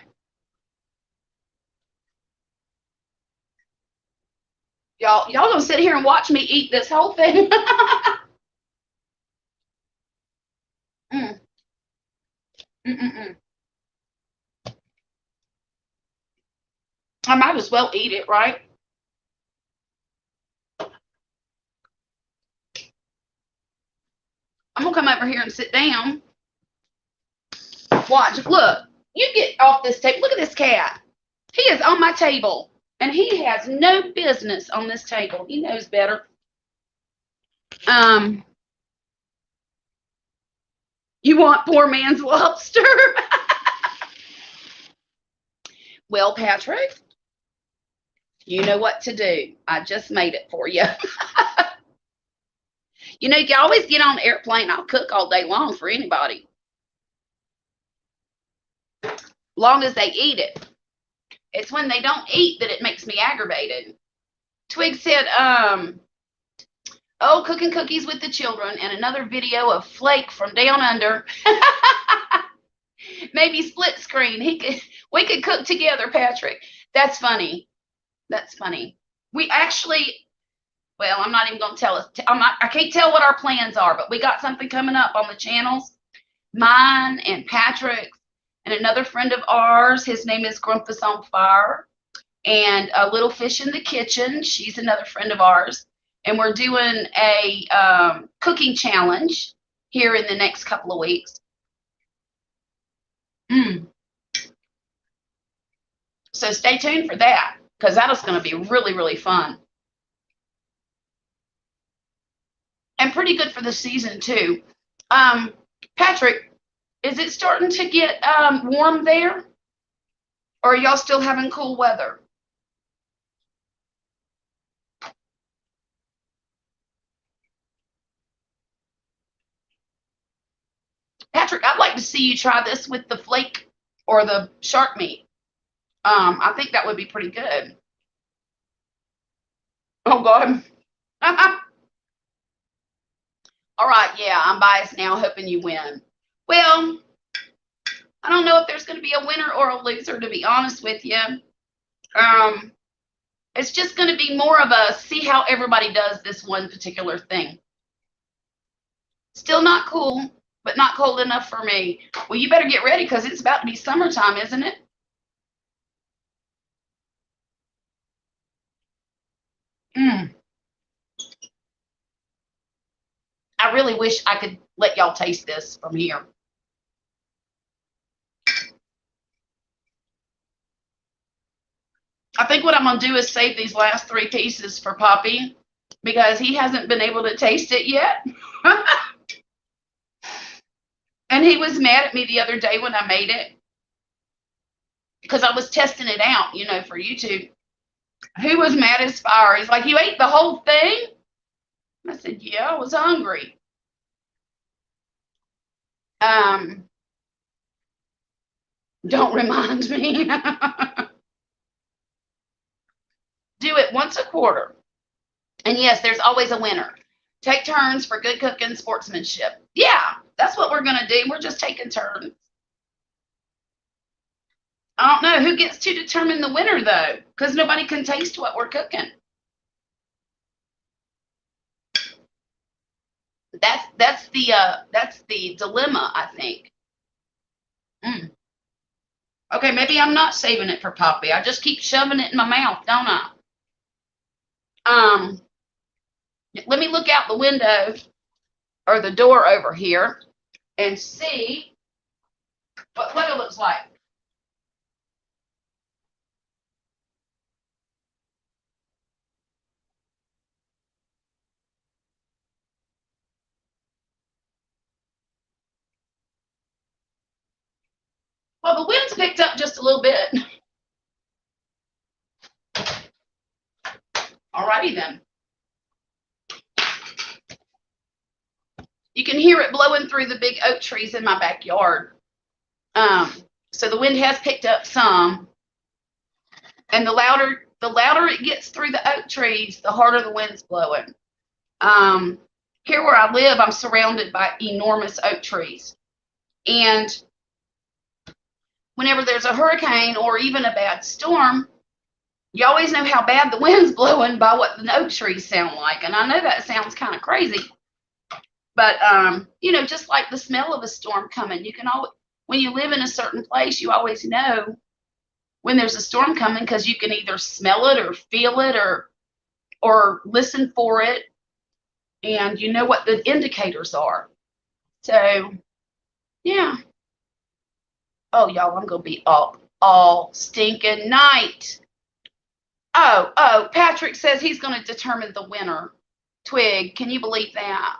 Y'all gonna sit here and watch me eat this whole thing? I might as well eat it, right? I'm gonna come over here and sit down. Watch. Look, you get off this table. Look at this cat. He is on my table, and he has no business on this table. He knows better. You want poor man's lobster? Well, Patrick, you know what to do. I just made it for you. You know, you can always get on an airplane. I'll cook all day long for anybody. Long as they eat it. It's when they don't eat that it makes me aggravated. Twig said, oh, cooking cookies with the children and another video of Flake from Down Under. Maybe split screen. We could cook together, Patrick. That's funny. That's funny. We actually, well, I'm not even going to tell us. I can't tell what our plans are, but we got something coming up on the channels. Mine and Patrick's and another friend of ours. His name is Grumpus on Fire. And a Little Fish in the Kitchen. She's another friend of ours. And we're doing a cooking challenge here in the next couple of weeks. So stay tuned for that, because that is going to be really, really fun. And pretty good for the season, too. Patrick, is it starting to get warm there? Or are y'all still having cool weather? Patrick, I'd like to see you try this with the flake or the shark meat. I think that would be pretty good. Oh, God. All right, yeah, I'm biased now, hoping you win. Well, I don't know if there's going to be a winner or a loser, to be honest with you. It's just going to be more of a see how everybody does this one particular thing. Still not cool, but not cold enough for me. Well, you better get ready because it's about to be summertime, isn't it? I really wish I could let y'all taste this from here. I think what I'm going to do is save these last 3 pieces for Poppy because he hasn't been able to taste it yet. And he was mad at me the other day when I made it because I was testing it out, you know, for YouTube. He was mad as fire. He's like, you ate the whole thing? I said, yeah, I was hungry. Don't remind me. Do it once a quarter. And yes, there's always a winner. Take turns for good cooking sportsmanship. Yeah, that's what we're going to do. We're just taking turns. I don't know who gets to determine the winner, though, because nobody can taste what we're cooking. That's the dilemma, I think. Okay, maybe I'm not saving it for Poppy. I just keep shoving it in my mouth, don't I? Let me look out the window or the door over here and see what it looks like. Well, the wind's picked up just a little bit. Alrighty then. You can hear it blowing through the big oak trees in my backyard. So the wind has picked up some. And the louder it gets through the oak trees, the harder the wind's blowing. Here where I live, I'm surrounded by enormous oak trees. And whenever there's a hurricane or even a bad storm, you always know how bad the wind's blowing by what the oak trees sound like. And I know that sounds kind of crazy. But, you know, just like the smell of a storm coming, you can always, when you live in a certain place, you always know when there's a storm coming because you can either smell it or feel it or listen for it. And you know what the indicators are. So, yeah. Oh, y'all, I'm going to be up all stinking night. Oh, Patrick says he's going to determine the winner. Twig, can you believe that?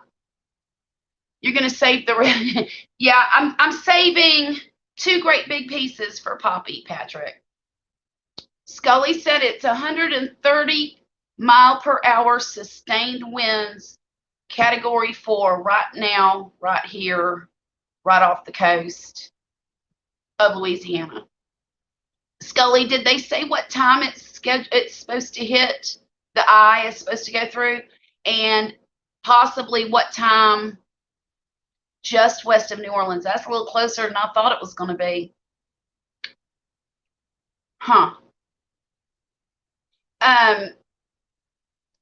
You're going to save the rest. Yeah, I'm saving 2 great big pieces for Poppy, Patrick. Scully said it's 130 mile per hour sustained winds Category 4 right now, right here, right off the coast of Louisiana. Scully, did they say what time it's supposed to hit? The eye is supposed to go through, and possibly what time just west of New Orleans? That's a little closer than I thought it was going to be. Huh.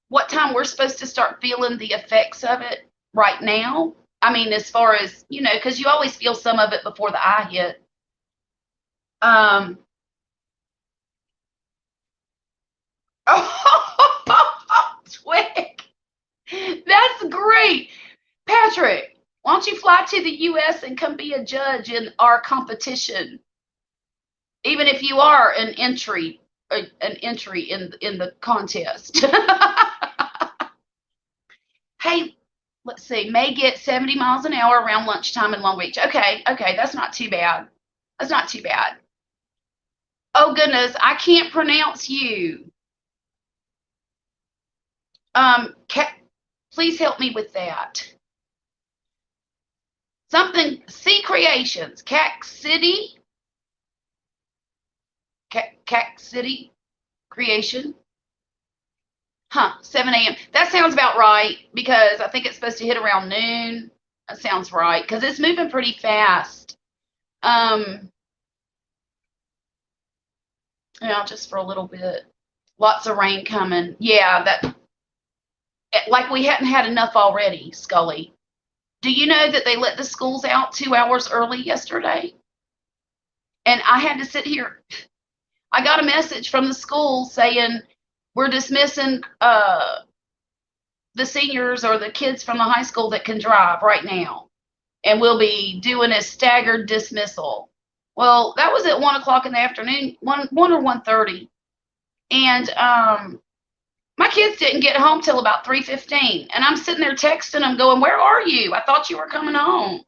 What time we're supposed to start feeling the effects of it right now? I mean, as far as, because you always feel some of it before the eye hit. Oh, Twig, that's great. Patrick, why don't you fly to the U.S. and come be a judge in our competition? Even if you are an entry in the contest. Hey, let's see, may get 70 miles an hour around lunchtime in Long Beach. Okay, that's not too bad. That's not too bad. Oh goodness, I can't pronounce you. Please help me with that. Something, C Creations, Cac City Creation. Huh, 7 a.m. That sounds about right because I think it's supposed to hit around noon. That sounds right because it's moving pretty fast. Just for a little bit. Lots of rain coming. Yeah, that like we hadn't had enough already, Scully. Do you know that they let the schools out 2 hours early yesterday? And I had to sit here. I got a message from the school saying we're dismissing the seniors or the kids from the high school that can drive right now. And we'll be doing a staggered dismissal. Well, that was at 1 o'clock in the afternoon, 1 or 1:30. And my kids didn't get home till about 3:15. And I'm sitting there texting them going, where are you? I thought you were coming home.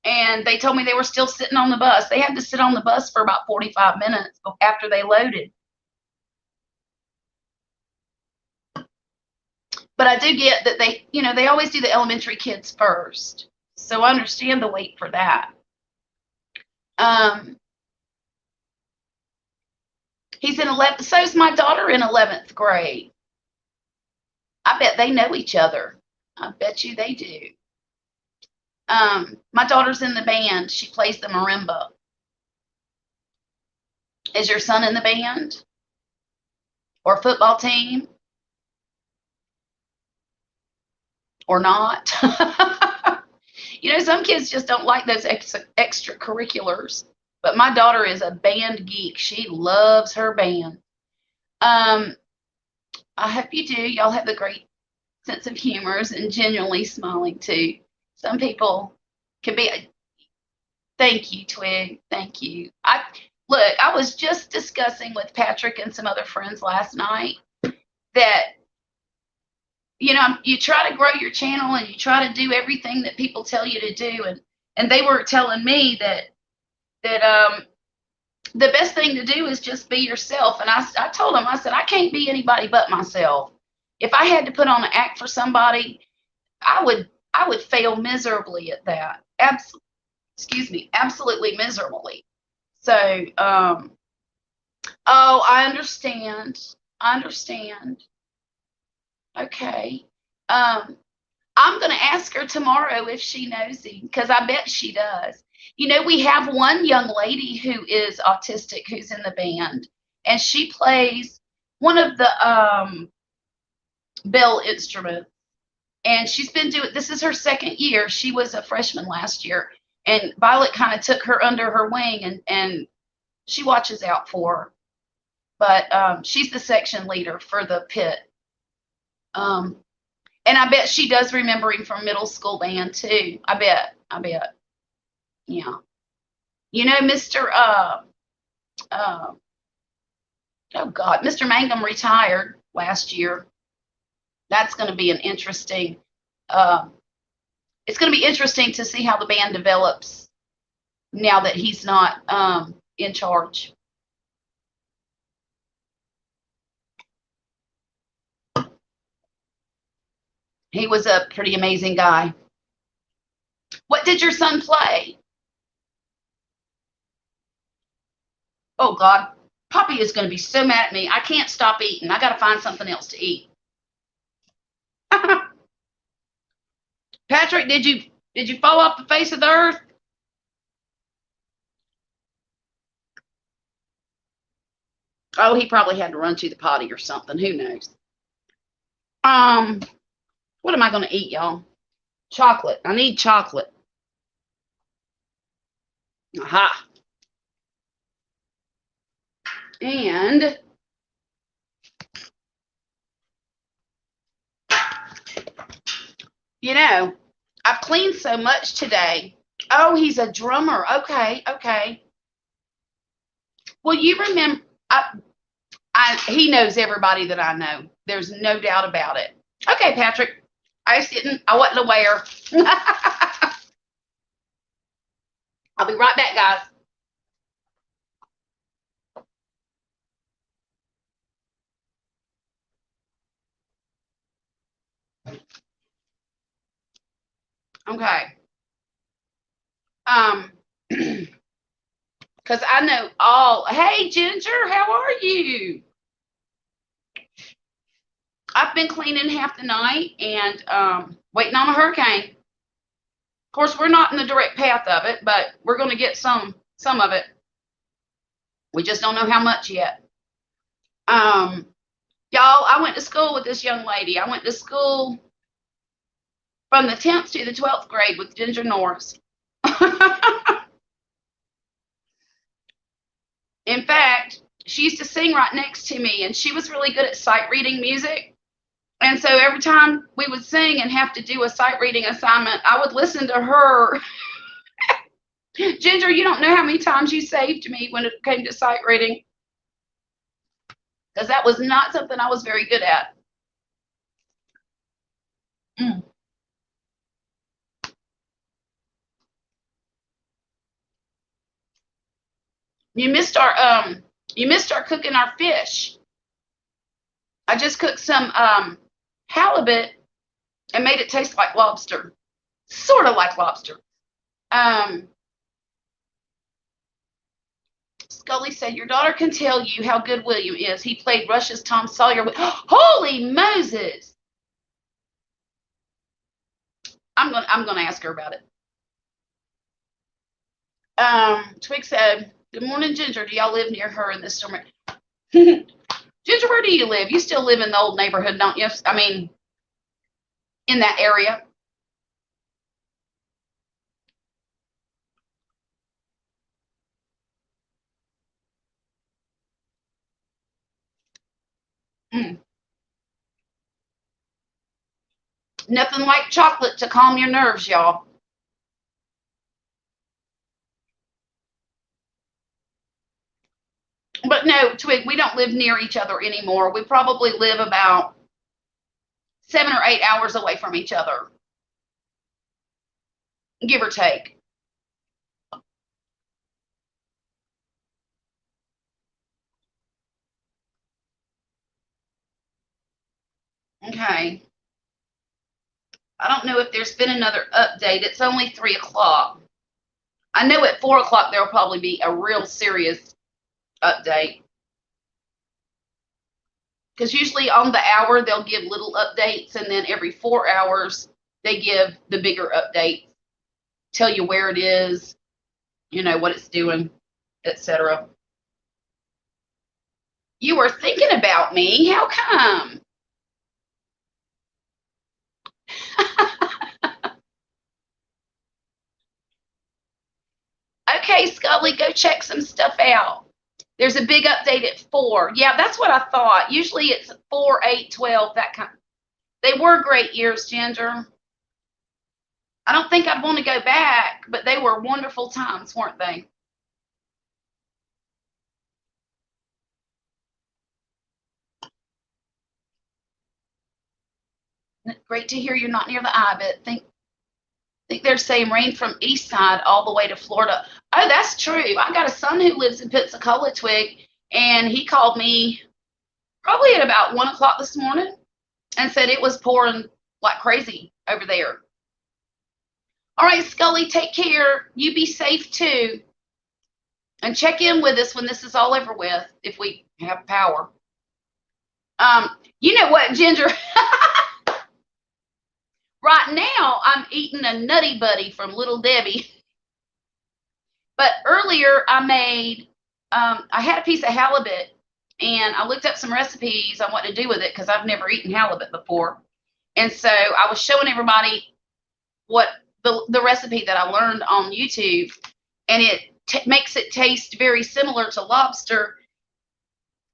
And they told me they were still sitting on the bus. They had to sit on the bus for about 45 minutes after they loaded. But I do get that they always do the elementary kids first. So I understand the wait for that. He's in 11th. So's my daughter in 11th grade. I bet they know each other. I bet you they do. My daughter's in the band. She plays the marimba. Is your son in the band? Or football team? Or not? Some kids just don't like those extracurriculars. But my daughter is a band geek. She loves her band. I hope you do. Y'all have a great sense of humor and genuinely smiling too. Some people can be. Thank you, Twig. Thank you. I was just discussing with Patrick and some other friends last night that you try to grow your channel and you try to do everything that people tell you to do, and they were telling me that the best thing to do is just be yourself. And I told them, I said, I can't be anybody but myself. If I had to put on an act for somebody, I would fail miserably at that. Absolutely miserably. So, oh, I understand. Okay. I'm going to ask her tomorrow if she knows him, because I bet she does. We have one young lady who is autistic who's in the band, and she plays one of the bell instruments. And she's been this is her second year. She was a freshman last year, and Violet kind of took her under her wing, and she watches out for her. But she's the section leader for the pit. And I bet she does remember him from middle school band too. I bet. Yeah. Mr. Oh God, Mr. Mangum retired last year. That's going to be an interesting. It's going to be interesting to see how the band develops now that he's not in charge. He was a pretty amazing guy. What did your son play? Oh, God. Poppy is going to be so mad at me. I can't stop eating. I got to find something else to eat. Patrick, did you fall off the face of the earth? Oh, he probably had to run to the potty or something. Who knows? Um, what am I going to eat, y'all? Chocolate. I need chocolate. Aha. And I've cleaned so much today. Oh, he's a drummer. Okay, okay. Well, you remember, he knows everybody that I know. There's no doubt about it. Okay, Patrick. I wasn't aware. I'll be right back, guys. Okay. Because I know all. Hey, Ginger, how are you? I've been cleaning half the night and waiting on a hurricane. Of course, we're not in the direct path of it, but we're going to get some of it. We just don't know how much yet. Y'all, I went to school with this young lady. I went to school from the 10th to the 12th grade with Ginger Norris. In fact, she used to sing right next to me, and she was really good at sight reading music. And so every time we would sing and have to do a sight reading assignment, I would listen to her. Ginger, you don't know how many times you saved me when it came to sight reading, because that was not something I was very good at. Mm. You missed our cooking our fish. I just cooked some halibut and made it taste like lobster, sort of like lobster. Scully said, your daughter can tell you how good William is. He played Rush's Tom Sawyer with, holy Moses. I'm gonna ask her about it. Twig said, good morning, Ginger. Do y'all live near her in this storm? Ginger, where do you live? You still live in the old neighborhood, don't you? I mean, in that area. Mm. Nothing like chocolate to calm your nerves, y'all. But no, Twig, we don't live near each other anymore. We probably live about 7 or 8 hours away from each other, give or take. Okay. I don't know if there's been another update. It's only 3 o'clock. I know at 4 o'clock there will probably be a real serious update. Because usually on the hour they'll give little updates, and then every 4 hours they give the bigger update, tell you where it is, what it's doing, etc. You were thinking about me. How come? Okay, Scully, go check some stuff out. There's a big update at 4. Yeah, that's what I thought. Usually it's 4, 8, 12, that kind. They were great years, Ginger. I don't think I'd want to go back, but they were wonderful times, weren't they? Great to hear you're not near the Ibit. Think they're saying rain from east side all the way to Florida. Oh, that's true. I got a son who lives in Pensacola, Twig, and he called me probably at about 1 o'clock this morning and said it was pouring like crazy over there. All right, Scully, take care. You be safe too. And check in with us when this is all over with, if we have power. You know what, Ginger? Right now, I'm eating a Nutty Buddy from Little Debbie. But earlier, I made, I had a piece of halibut, and I looked up some recipes on what to do with it because I've never eaten halibut before. And so I was showing everybody what the recipe that I learned on YouTube, and it makes it taste very similar to lobster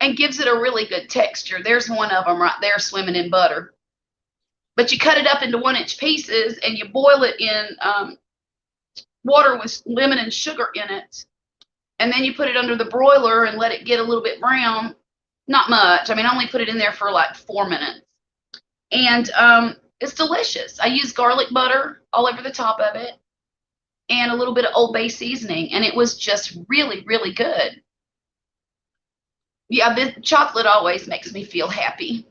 and gives it a really good texture. There's one of them right there swimming in butter. But you cut it up into 1-inch pieces and you boil it in water with lemon and sugar in it. And then you put it under the broiler and let it get a little bit brown. Not much. I mean, I only put it in there for like 4 minutes. And it's delicious. I use garlic butter all over the top of it and a little bit of Old Bay seasoning. And it was just really, really good. Yeah, the chocolate always makes me feel happy.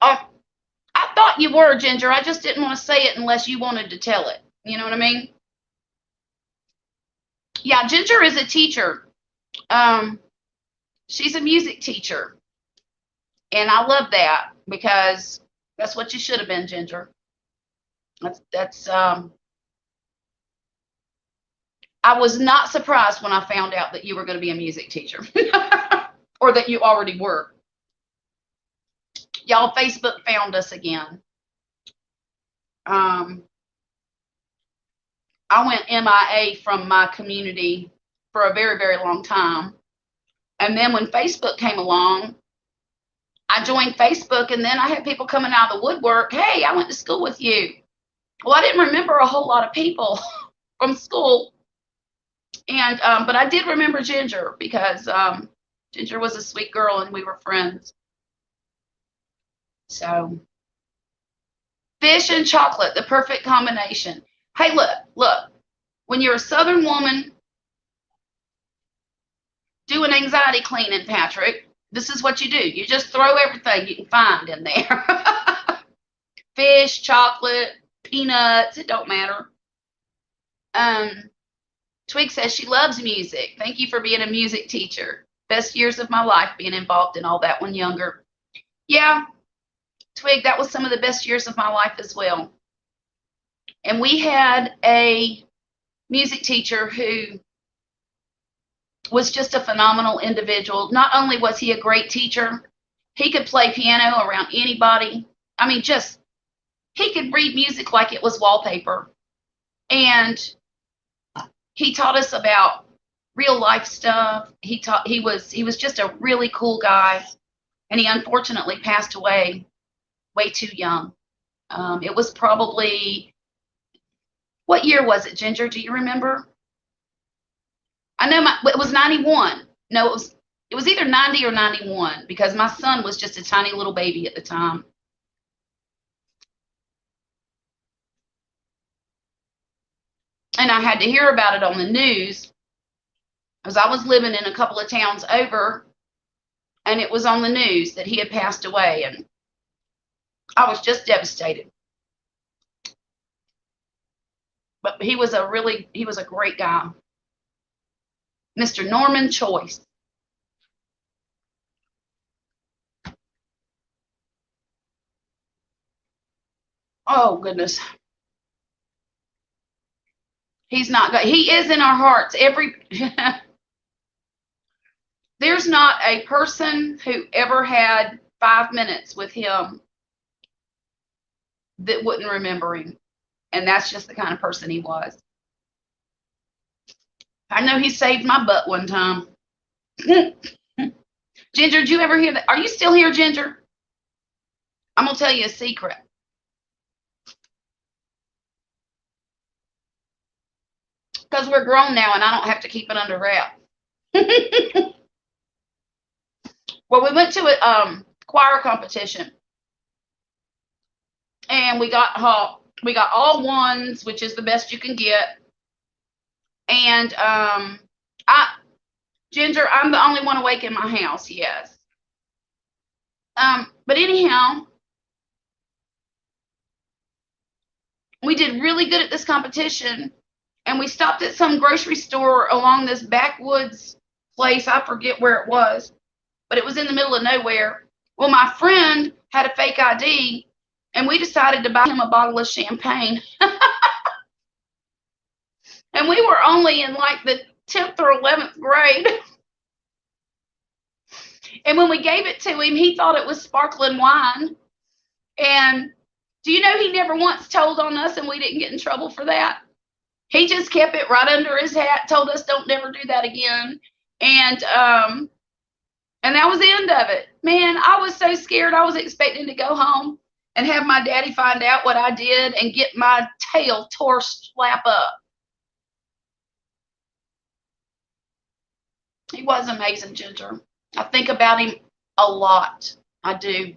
Oh, I thought you were, Ginger. I just didn't want to say it unless you wanted to tell it. You know what I mean? Yeah, Ginger is a teacher. She's a music teacher. And I love that because that's what you should have been, Ginger. I was not surprised when I found out that you were going to be a music teacher or that you already were. Y'all, Facebook found us again. I went MIA from my community for a very, very long time. And then when Facebook came along, I joined Facebook, and then I had people coming out of the woodwork. Hey, I went to school with you. Well, I didn't remember a whole lot of people from school. And but I did remember Ginger because Ginger was a sweet girl and we were friends. So fish and chocolate, the perfect combination. Hey, look, when you're a Southern woman doing anxiety cleaning, Patrick, this is what you do. You just throw everything you can find in there. Fish, chocolate, peanuts, it don't matter. Twig says she loves music. Thank you for being a music teacher. Best years of my life being involved in all that when younger. Yeah, Twig, that was some of the best years of my life as well. And we had a music teacher who was just a phenomenal individual. Not only was he a great teacher, he could play piano around anybody. I mean, he could read music like it was wallpaper. And he taught us about real life stuff. He was just a really cool guy, and he unfortunately passed away way too young. It was probably, what year was it, Ginger? Do you remember? I know it was 91. No, it was either 90 or 91 because my son was just a tiny little baby at the time. And I had to hear about it on the news because I was living in a couple of towns over, and it was on the news that he had passed away, and I was just devastated. But he was a great guy. Mr. Norman Choice. Oh, goodness. He's not good. He is in our hearts. There's not a person who ever had 5 minutes with him that wouldn't remember him. And that's just the kind of person he was. I know he saved my butt one time. Ginger, did you ever hear that? Are you still here, Ginger? I'm going to tell you a secret. Because we're grown now and I don't have to keep it under wrap. Well, we went to a choir competition. And we got We got all ones, which is the best you can get. And Ginger, I'm the only one awake in my house, yes. But anyhow, we did really good at this competition, and we stopped at some grocery store along this backwoods place. I forget where it was, but it was in the middle of nowhere. Well, my friend had a fake ID, and we decided to buy him a bottle of champagne. And we were only in like the 10th or 11th grade. And when we gave it to him, he thought it was sparkling wine. And do you know he never once told on us, and we didn't get in trouble for that? He just kept it right under his hat, told us don't never do that again. And that was the end of it. Man, I was so scared. I was expecting to go home and have my daddy find out what I did and get my tail tore slap up. He was amazing, Ginger. I think about him a lot. I do.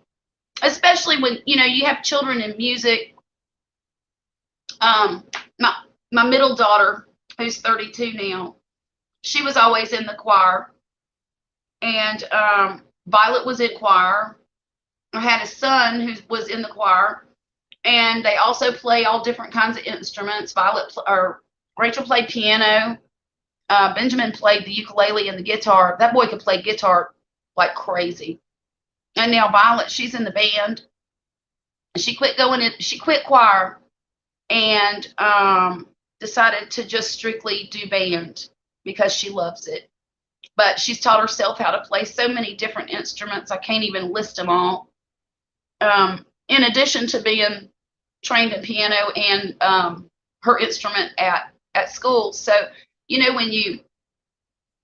Especially when, you have children in music. My middle daughter, who's 32 now, she was always in the choir. And Violet was in choir. I had a son who was in the choir. And they also play all different kinds of instruments. Rachel played piano. Benjamin played the ukulele and the guitar. That boy could play guitar like crazy. And now Violet, she's in the band. She quit choir and decided to just strictly do band because she loves it. But she's taught herself how to play so many different instruments. I can't even list them all. In addition to being trained in piano and her instrument at school. So, when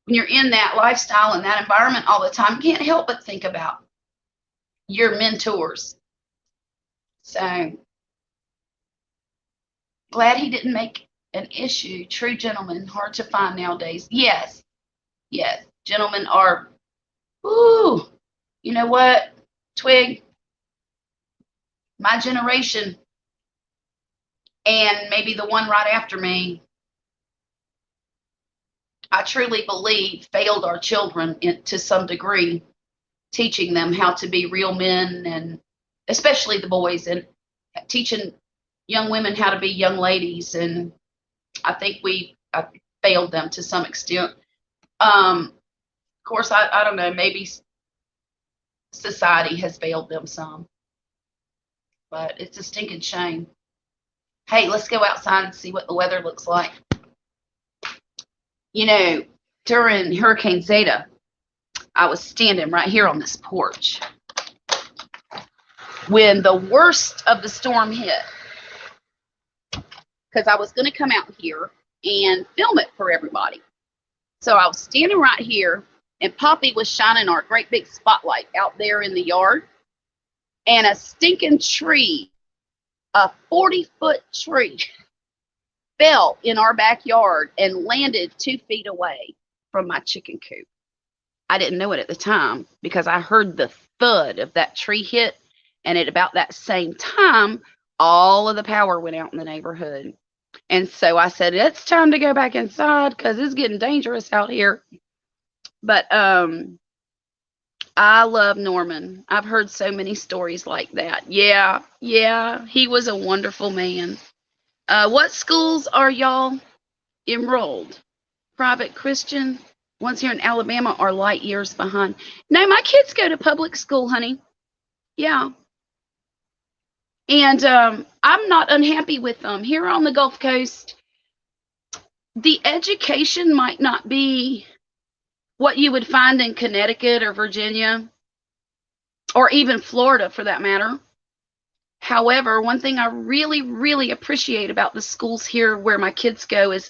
you're in that lifestyle and that environment all the time, you can't help but think about your mentors. So glad he didn't make an issue. True gentlemen, hard to find nowadays. Yes, gentlemen are, ooh, you know what, Twig? My generation and maybe the one right after me, I truly believe failed our children to some degree, teaching them how to be real men, and especially the boys, and teaching young women how to be young ladies. And I think we failed them to some extent. Of course, I don't know, maybe society has failed them some, but it's a stinking shame. Hey, let's go outside and see what the weather looks like. During Hurricane Zeta, I was standing right here on this porch when the worst of the storm hit, because I was going to come out here and film it for everybody. So I was standing right here, and Poppy was shining our great big spotlight out there in the yard, and a stinking tree, a 40-foot tree, fell in our backyard and landed 2 feet away from my chicken coop. I didn't know it at the time because I heard the thud of that tree hit, and at about that same time, all of the power went out in the neighborhood. And so I said, it's time to go back inside because it's getting dangerous out here. But I love Norman. I've heard so many stories like that. Yeah, he was a wonderful man. What schools are y'all enrolled? Private Christian? Ones here in Alabama are light years behind. No, my kids go to public school, honey. Yeah. And I'm not unhappy with them. Here on the Gulf Coast, the education might not be what you would find in Connecticut or Virginia, or even Florida for that matter. However, one thing I really, really appreciate about the schools here where my kids go is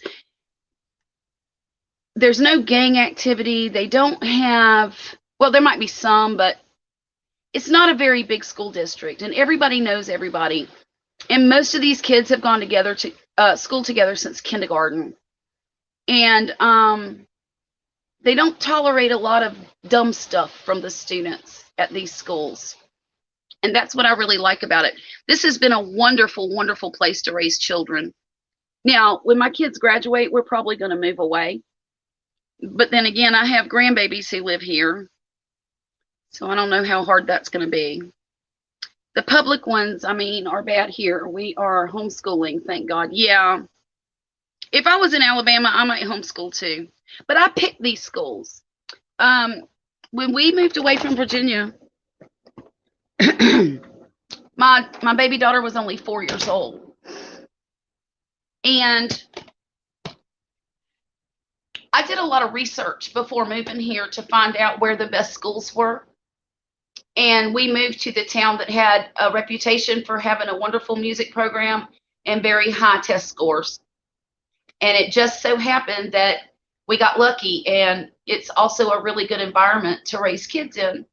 there's no gang activity. They don't have, well, there might be some, but it's not a very big school district, and everybody knows everybody. And most of these kids have gone together to school together since kindergarten. And they don't tolerate a lot of dumb stuff from the students at these schools. And that's what I really like about it. This has been a wonderful, wonderful place to raise children. Now, when my kids graduate, we're probably going to move away. But then again, I have grandbabies who live here. So I don't know how hard that's going to be. The public ones, I mean, are bad here. We are homeschooling, thank God. Yeah. If I was in Alabama, I might homeschool too. But I picked these schools. When we moved away from Virginia, my baby daughter was only 4 years old. And I did a lot of research before moving here to find out where the best schools were. And we moved to the town that had a reputation for having a wonderful music program and very high test scores. And it just so happened that we got lucky, and it's also a really good environment to raise kids in.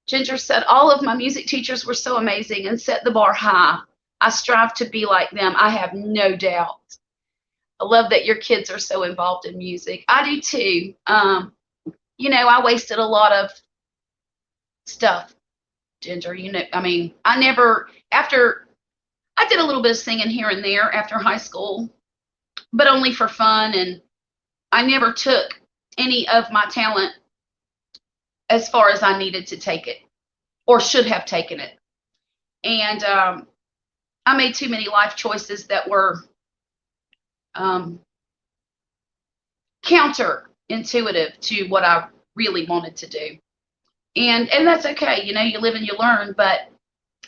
Ginger said, all of my music teachers were so amazing and set the bar high. I strive to be like them. I have no doubt. I love that your kids are so involved in music. I do too. You know, I wasted a lot of stuff, Ginger. You know, I mean, I did a little bit of singing here and there after high school, but only for fun. And I never took any of my talent as far as I needed to take it or should have taken it. And I made too many life choices that were counterintuitive to what I really wanted to do. And that's okay. You know, you live and you learn, but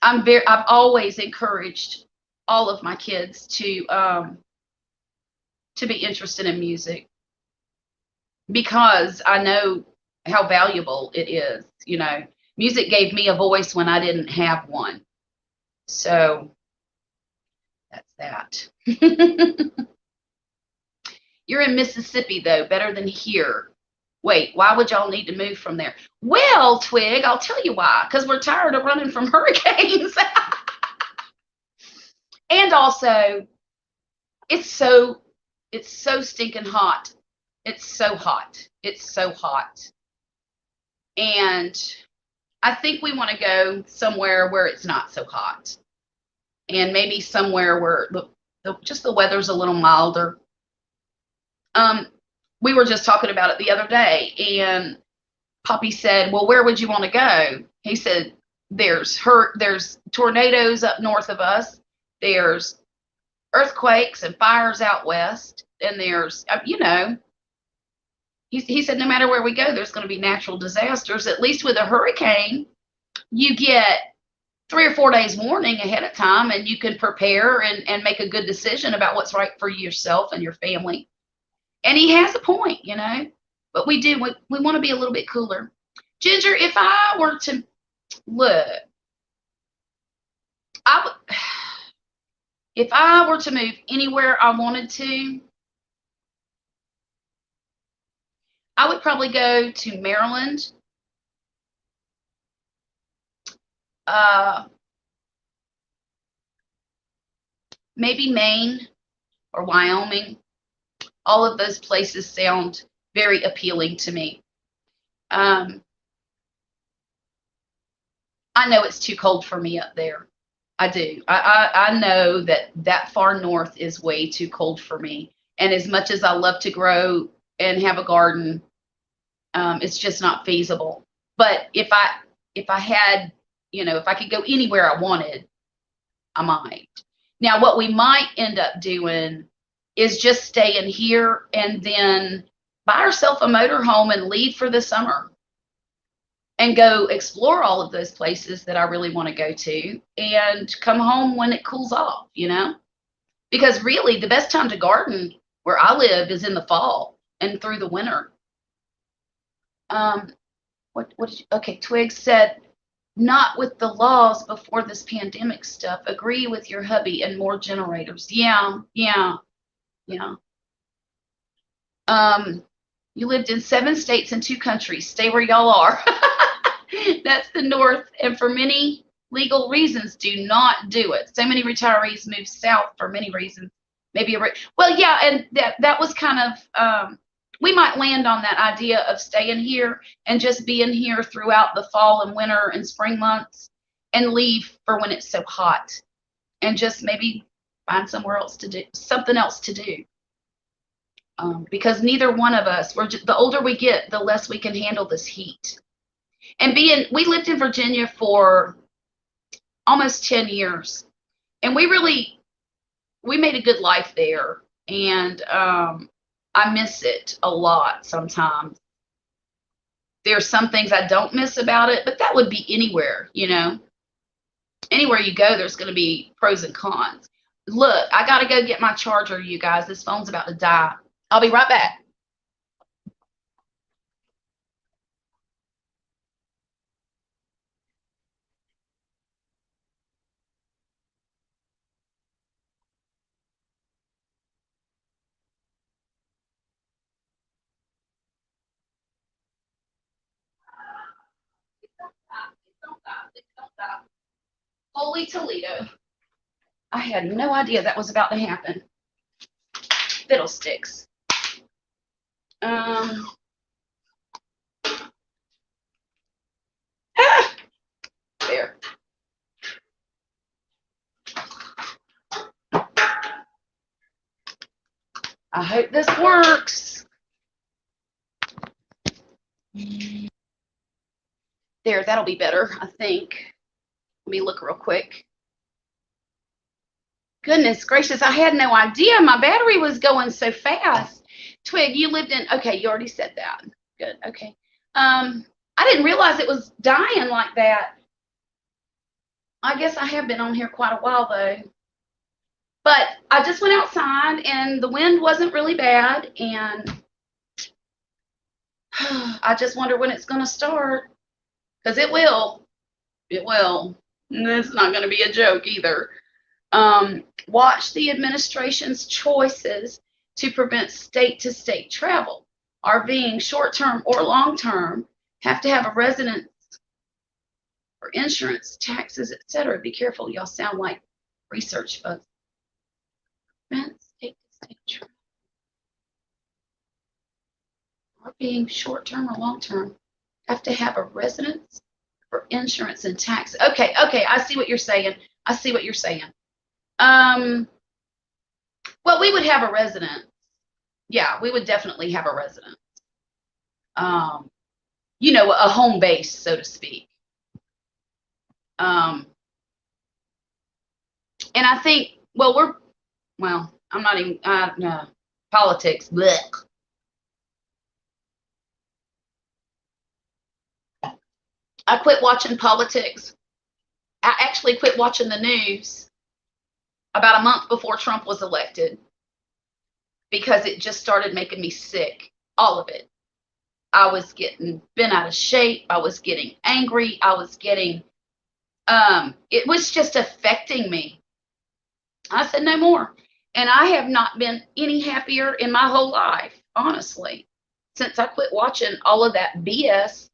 I've always encouraged all of my kids to be interested in music, because I know how valuable it is. You know, music gave me a voice when I didn't have one. So that's that. You're in Mississippi, though, better than here. Wait, why would y'all need to move from there? Well, Twig, I'll tell you why. Because we're tired of running from hurricanes. And also, it's so stinking hot. It's so hot. It's so hot. And I think we want to go somewhere where it's not so hot. And maybe somewhere where just the weather's a little milder. We were just talking about it the other day, and Poppy said, well, where would you want to go? He said, there's tornadoes up north of us. There's earthquakes and fires out west. And there's, you know, he said, no matter where we go, there's going to be natural disasters. At least with a hurricane, you get 3 or 4 days warning ahead of time, and you can prepare and make a good decision about what's right for yourself and your family. And he has a point, you know, but we want to be a little bit cooler. Ginger, if I were to look, if I were to move anywhere I wanted to, I would probably go to Maryland, maybe Maine or Wyoming. All of those places sound very appealing to me. I know it's too cold for me up there. I do. I know that far north is way too cold for me. And as much as I love to grow and have a garden, it's just not feasible. But if I had, you know, if I could go anywhere I wanted, I might. Now, what we might end up doing is just staying here and then buy ourselves a motorhome and leave for the summer and go explore all of those places that I really want to go to and come home when it cools off, you know? Because really the best time to garden where I live is in the fall and through the winter. Okay, Twig said, not with the laws before this pandemic stuff. Agree with your hubby and more generators. Yeah. You lived in 7 states and 2 countries. Stay where y'all are. That's the North. And for many legal reasons, do not do it. So many retirees move south for many reasons. Maybe well, yeah, and that was kind of we might land on that idea of staying here and just being here throughout the fall and winter and spring months and leave for when it's so hot, and just maybe find somewhere else to do something else to do. Because neither one of us, the older we get, the less we can handle this heat. And we lived in Virginia for almost 10 years, and we made a good life there. And I miss it a lot sometimes. There's some things I don't miss about it, but that would be anywhere, Anywhere you go, there's going to be pros and cons. Look, I got to go get my charger, you guys. This phone's about to die. I'll be right back. Holy Toledo. I had no idea that was about to happen. Fiddlesticks. There. I hope this works. There, that'll be better, I think. Let me look real quick. Goodness gracious, I had no idea my battery was going so fast. Twig, you lived in, okay, you already said that. Good, okay. I didn't realize it was dying like that. I guess I have been on here quite a while though. But I just went outside and the wind wasn't really bad, and I just wonder when it's going to start, because it will. It will. It's not going to be a joke either. Watch the administration's choices to prevent state-to-state travel. RVing, short-term or long-term, have to have a residence for insurance, taxes, etc. Be careful. Y'all sound like research folks. Prevent state-to-state travel. RVing, short-term or long-term, have to have a residence for insurance and tax. Okay, I see what you're saying. Well, we would have a residence. Yeah, we would definitely have a residence. A home base, so to speak. And I think, I'm not even, no, politics, blech. I quit watching politics. I actually quit watching the news about a month before Trump was elected, because it just started making me sick. All of it. I was getting bent out of shape. I was getting angry. I was getting, it was just affecting me. I said, no more. And I have not been any happier in my whole life, honestly, since I quit watching all of that BS.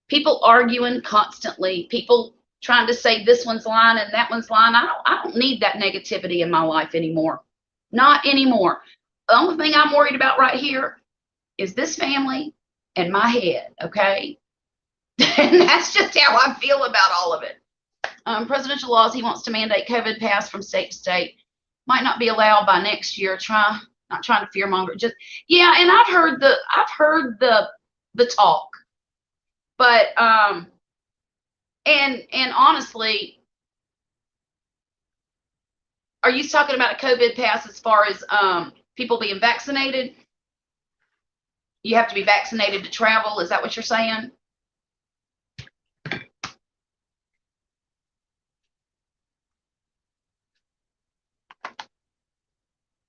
People arguing constantly, people trying to say this one's lying and that one's lying. I don't need that negativity in my life anymore. Not anymore. The only thing I'm worried about right here is this family and my head, okay? And that's just how I feel about all of it. Presidential laws, he wants to mandate COVID pass from state to state. Might not be allowed by next year. Not trying to fearmonger. Just, yeah, and I've heard the talk. But and honestly, are you talking about a COVID pass as far as people being vaccinated? You have to be vaccinated to travel. Is that what you're saying?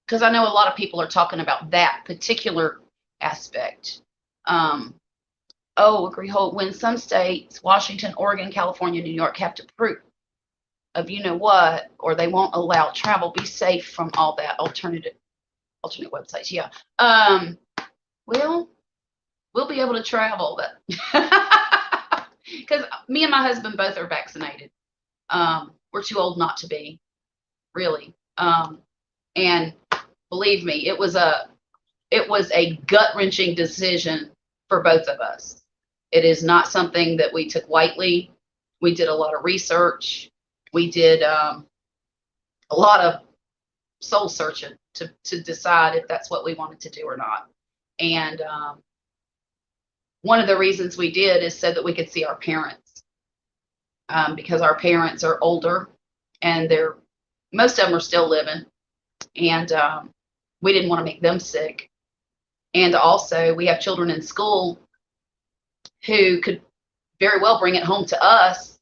Because I know a lot of people are talking about that particular aspect. Agree. When some states, Washington, Oregon, California, New York, have to prove of what, or they won't allow travel. Be safe from all that. Alternate websites. Yeah. Well, we'll be able to travel, but because me and my husband both are vaccinated. We're too old not to be, really. And believe me, it was a gut-wrenching decision for both of us. It is not something that we took lightly. We did a lot of research. We did a lot of soul searching to decide if that's what we wanted to do or not. And one of the reasons we did is so that we could see our parents, because our parents are older and most of them are still living, and we didn't want to make them sick. And also, we have children in school who could very well bring it home to us.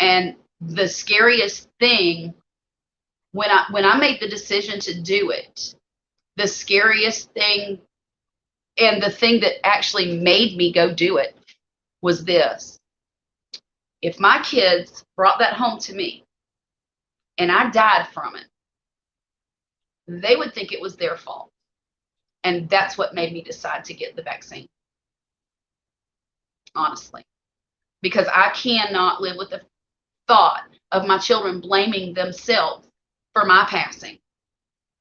And the scariest thing, when I made the decision to do it, the scariest thing and the thing that actually made me go do it was this. If my kids brought that home to me and I died from it, they would think it was their fault. And that's what made me decide to get the vaccine, honestly, because I cannot live with the thought of my children blaming themselves for my passing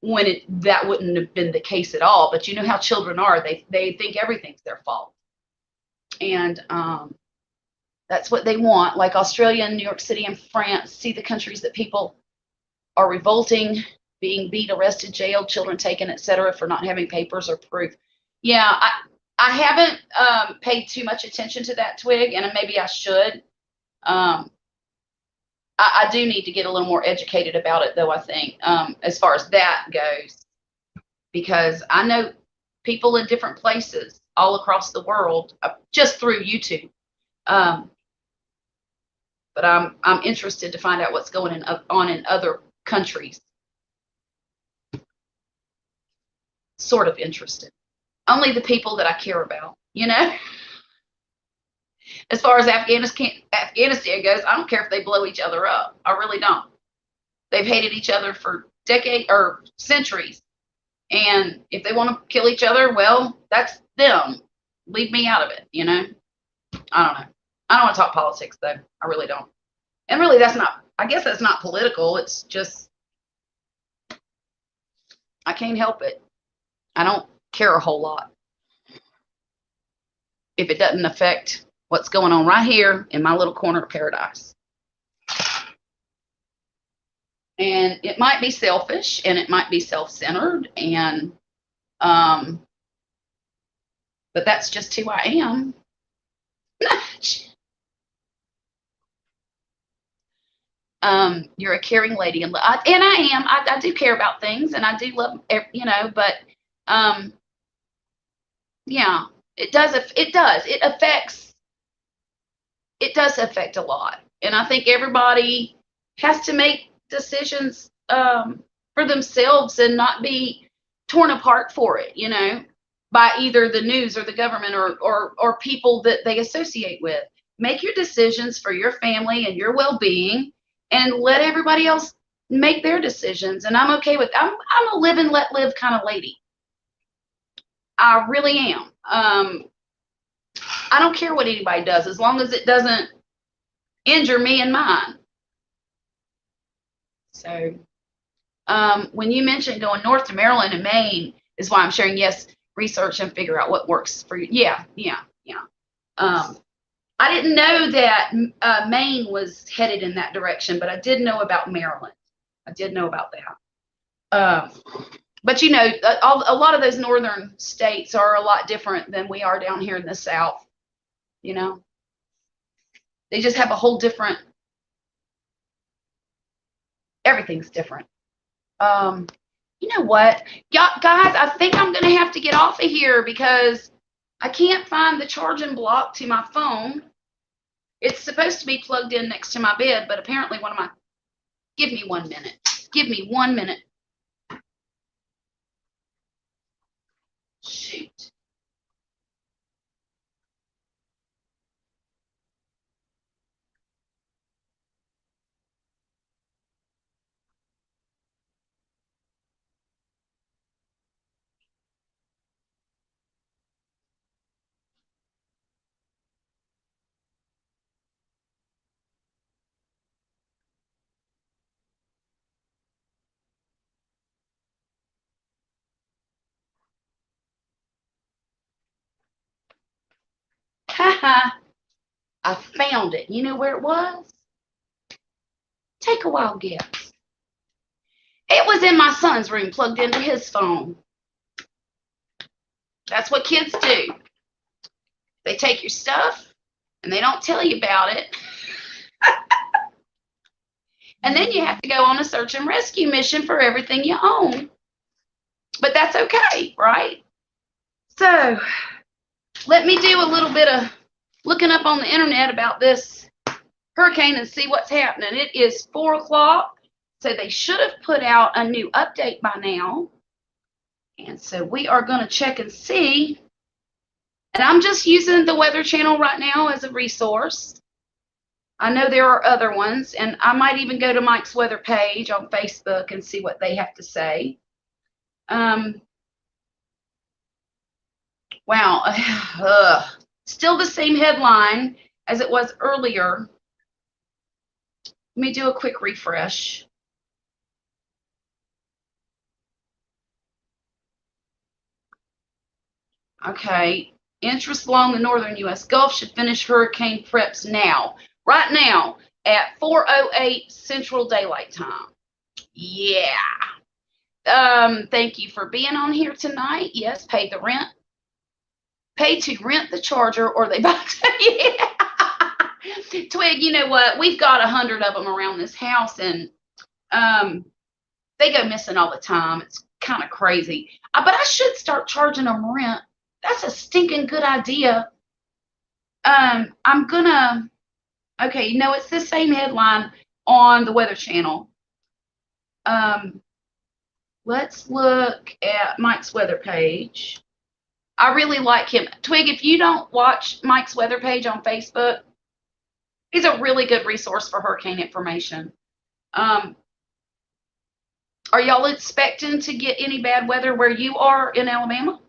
when that wouldn't have been the case at all. But you know how children are. They think everything's their fault. And that's what they want. Like Australia and New York City and France, see the countries that people are revolting, being beat, arrested, jailed, children taken, etc., for not having papers or proof. Yeah, I haven't paid too much attention to that, Twig, and maybe I should. I do need to get a little more educated about it, though, I think, as far as that goes, because I know people in different places all across the world just through YouTube. But I'm interested to find out what's going on in other countries. Sort of interested. Only the people that I care about, you know? As far as Afghanistan goes, I don't care if they blow each other up. I really don't. They've hated each other for decades or centuries. And if they want to kill each other, well, that's them. Leave me out of it, you know? I don't know. I don't want to talk politics, though. I really don't. And really, I guess that's not political. It's just, I can't help it. I don't care a whole lot if it doesn't affect what's going on right here in my little corner of paradise. And it might be selfish and it might be self-centered, and but that's just who I am. You're a caring lady, and I am. I do care about things, and I do love, you know. But yeah, it does. It does. It does affect a lot, and I think everybody has to make decisions for themselves and not be torn apart for it, you know, by either the news or the government or people that they associate with. Make your decisions for your family and your well-being, and let everybody else make their decisions. And I'm okay with. I'm a live and let live kind of lady. I really am. I don't care what anybody does as long as it doesn't injure me and mine. So when you mentioned going north to Maryland and Maine is why I'm sharing, yes, research and figure out what works for you. Yeah. I didn't know that Maine was headed in that direction, but I did know about Maryland. I did know about that. But, you know, a lot of those northern states are a lot different than we are down here in the South, you know. They just have a whole different, everything's different. You know what? Guys, I think I'm going to have to get off of here because I can't find the charging block to my phone. It's supposed to be plugged in next to my bed, but apparently give me 1 minute. Give me 1 minute. Shoot. Haha. I found it. You know where it was? Take a wild guess. It was in my son's room, plugged into his phone. That's what kids do. They take your stuff and they don't tell you about it. And then you have to go on a search and rescue mission for everything you own. But that's okay, right? So let me do a little bit of looking up on the internet about this hurricane and see what's happening. It is 4 o'clock, so they should have put out a new update by now. And so we are going to check and see. And I'm just using the Weather Channel right now as a resource. I know there are other ones, and I might even go to Mike's weather page on Facebook and see what they have to say. Wow. Still the same headline as it was earlier. Let me do a quick refresh. Okay. Interest along the northern U.S. Gulf should finish hurricane preps now. Right now at 4:08 Central Daylight Time. Yeah. Thank you for being on here tonight. Yes, pay the rent. Pay to rent the charger, or they buy. Yeah. Twig, you know what? We've got 100 of them around this house, and they go missing all the time. It's kind of crazy. But I should start charging them rent. That's a stinking good idea. I'm gonna. Okay, you know, it's the same headline on the Weather Channel. Let's look at Mike's weather page. I really like him. Twig, if you don't watch Mike's weather page on Facebook, he's a really good resource for hurricane information. Are y'all expecting to get any bad weather where you are in Alabama?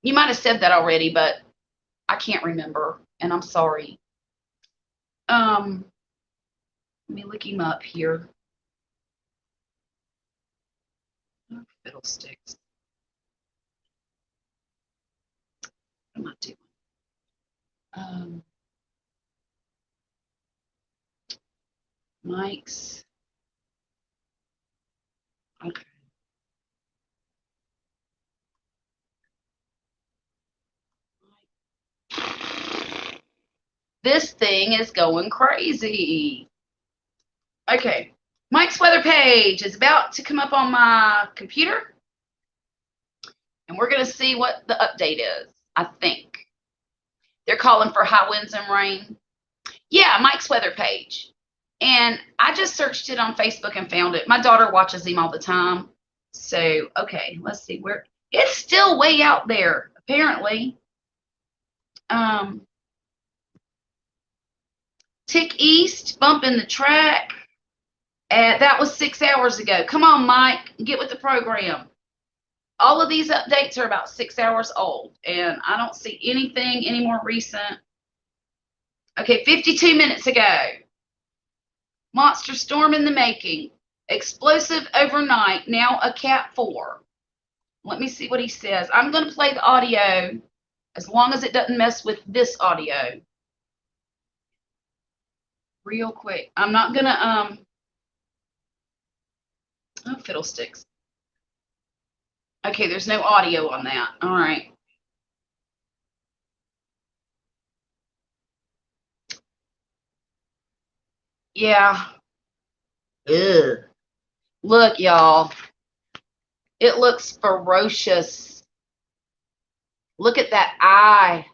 You might have said that already, but I can't remember, and I'm sorry. Let me look him up here. Oh, fiddlesticks. What am I doing? Mike's. Okay. This thing is going crazy. Okay. Mike's weather page is about to come up on my computer. And we're going to see what the update is, I think. They're calling for high winds and rain. Yeah, Mike's weather page. And I just searched it on Facebook and found it. My daughter watches him all the time. So, okay, let's see where. It's still way out there, apparently. Tick east, bumping the track. That was 6 hours ago. Come on, Mike, get with the program. All of these updates are about 6 hours old, and I don't see anything any more recent. Okay, 52 minutes ago. Monster storm in the making. Explosive overnight, now a Cat 4. Let me see what he says. I'm going to play the audio as long as it doesn't mess with this audio. Real quick. I'm not going to, oh, fiddlesticks. Okay, there's no audio on that. All right. Yeah. Ugh. Look, y'all. It looks ferocious. Look at that eye.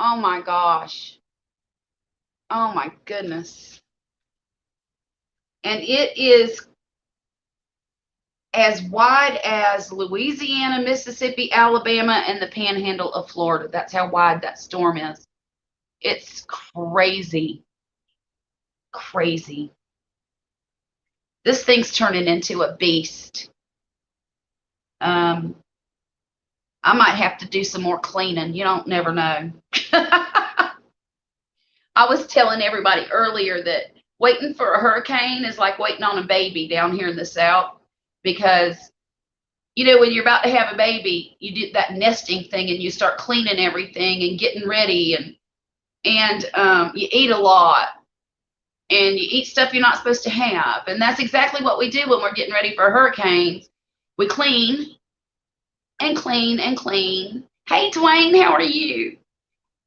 Oh my gosh. Oh my goodness. And it is as wide as Louisiana, Mississippi, Alabama, and the panhandle of Florida. That's how wide that storm is. It's crazy. Crazy. This thing's turning into a beast. I might have to do some more cleaning. You don't never know. I was telling everybody earlier that waiting for a hurricane is like waiting on a baby down here in the South, because You know, when you're about to have a baby, you do that nesting thing and you start cleaning everything and getting ready, and you eat a lot and you eat stuff you're not supposed to have. And that's exactly what we do when we're getting ready for hurricanes. We clean and clean and clean. Hey, Dwayne, how are you?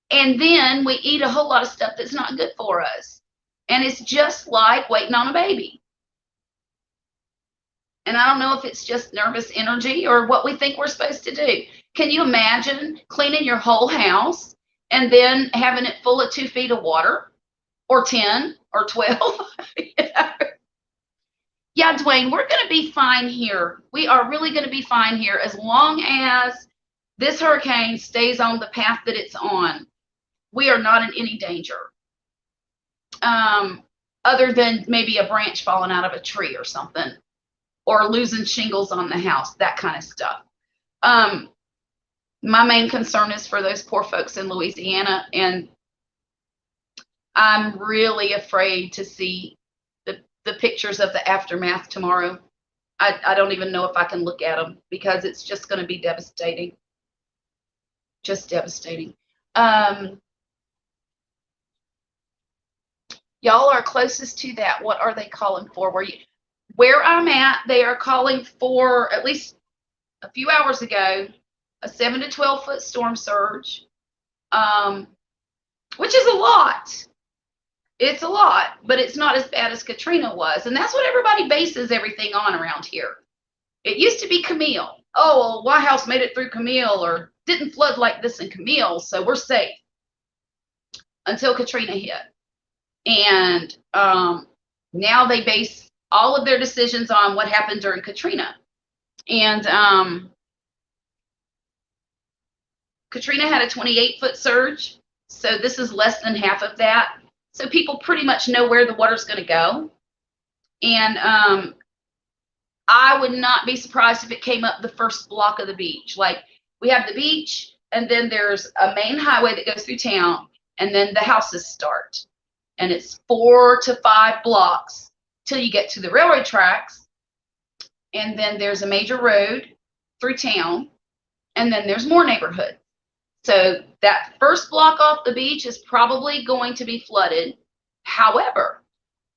And then we eat a whole lot of stuff that's not good for us. And it's just like waiting on a baby. And I don't know if it's just nervous energy or what we think we're supposed to do. Can you imagine cleaning your whole house and then having it full of 2 feet of water, or 10 or 12? You know? Yeah, Dwayne, we're going to be fine here. We are really going to be fine here as long as this hurricane stays on the path that it's on. We are not in any danger, other than maybe a branch falling out of a tree or something, or losing shingles on the house, that kind of stuff. My main concern is for those poor folks in Louisiana, and I'm really afraid to see the pictures of the aftermath tomorrow. I don't even know if I can look at them because it's just going to be devastating. Just devastating. Y'all are closest to that. What are they calling for? Where I'm at, they are calling for, at least a few hours ago, a 7 to 12 foot storm surge, which is a lot. It's a lot, but it's not as bad as Katrina was. And that's what everybody bases everything on around here. It used to be Camille. Oh, well, White House made it through Camille, or didn't flood like this in Camille, so we're safe, until Katrina hit. And now they base all of their decisions on what happened during Katrina. And Katrina had a 28-foot surge, so this is less than half of that. So people pretty much know where the water's going to go. And I would not be surprised if it came up the first block of the beach. Like, we have the beach, and then there's a main highway that goes through town, and then the houses start. And it's 4 to 5 blocks till you get to the railroad tracks. And then there's a major road through town, and then there's more neighborhood. So that first block off the beach is probably going to be flooded. However,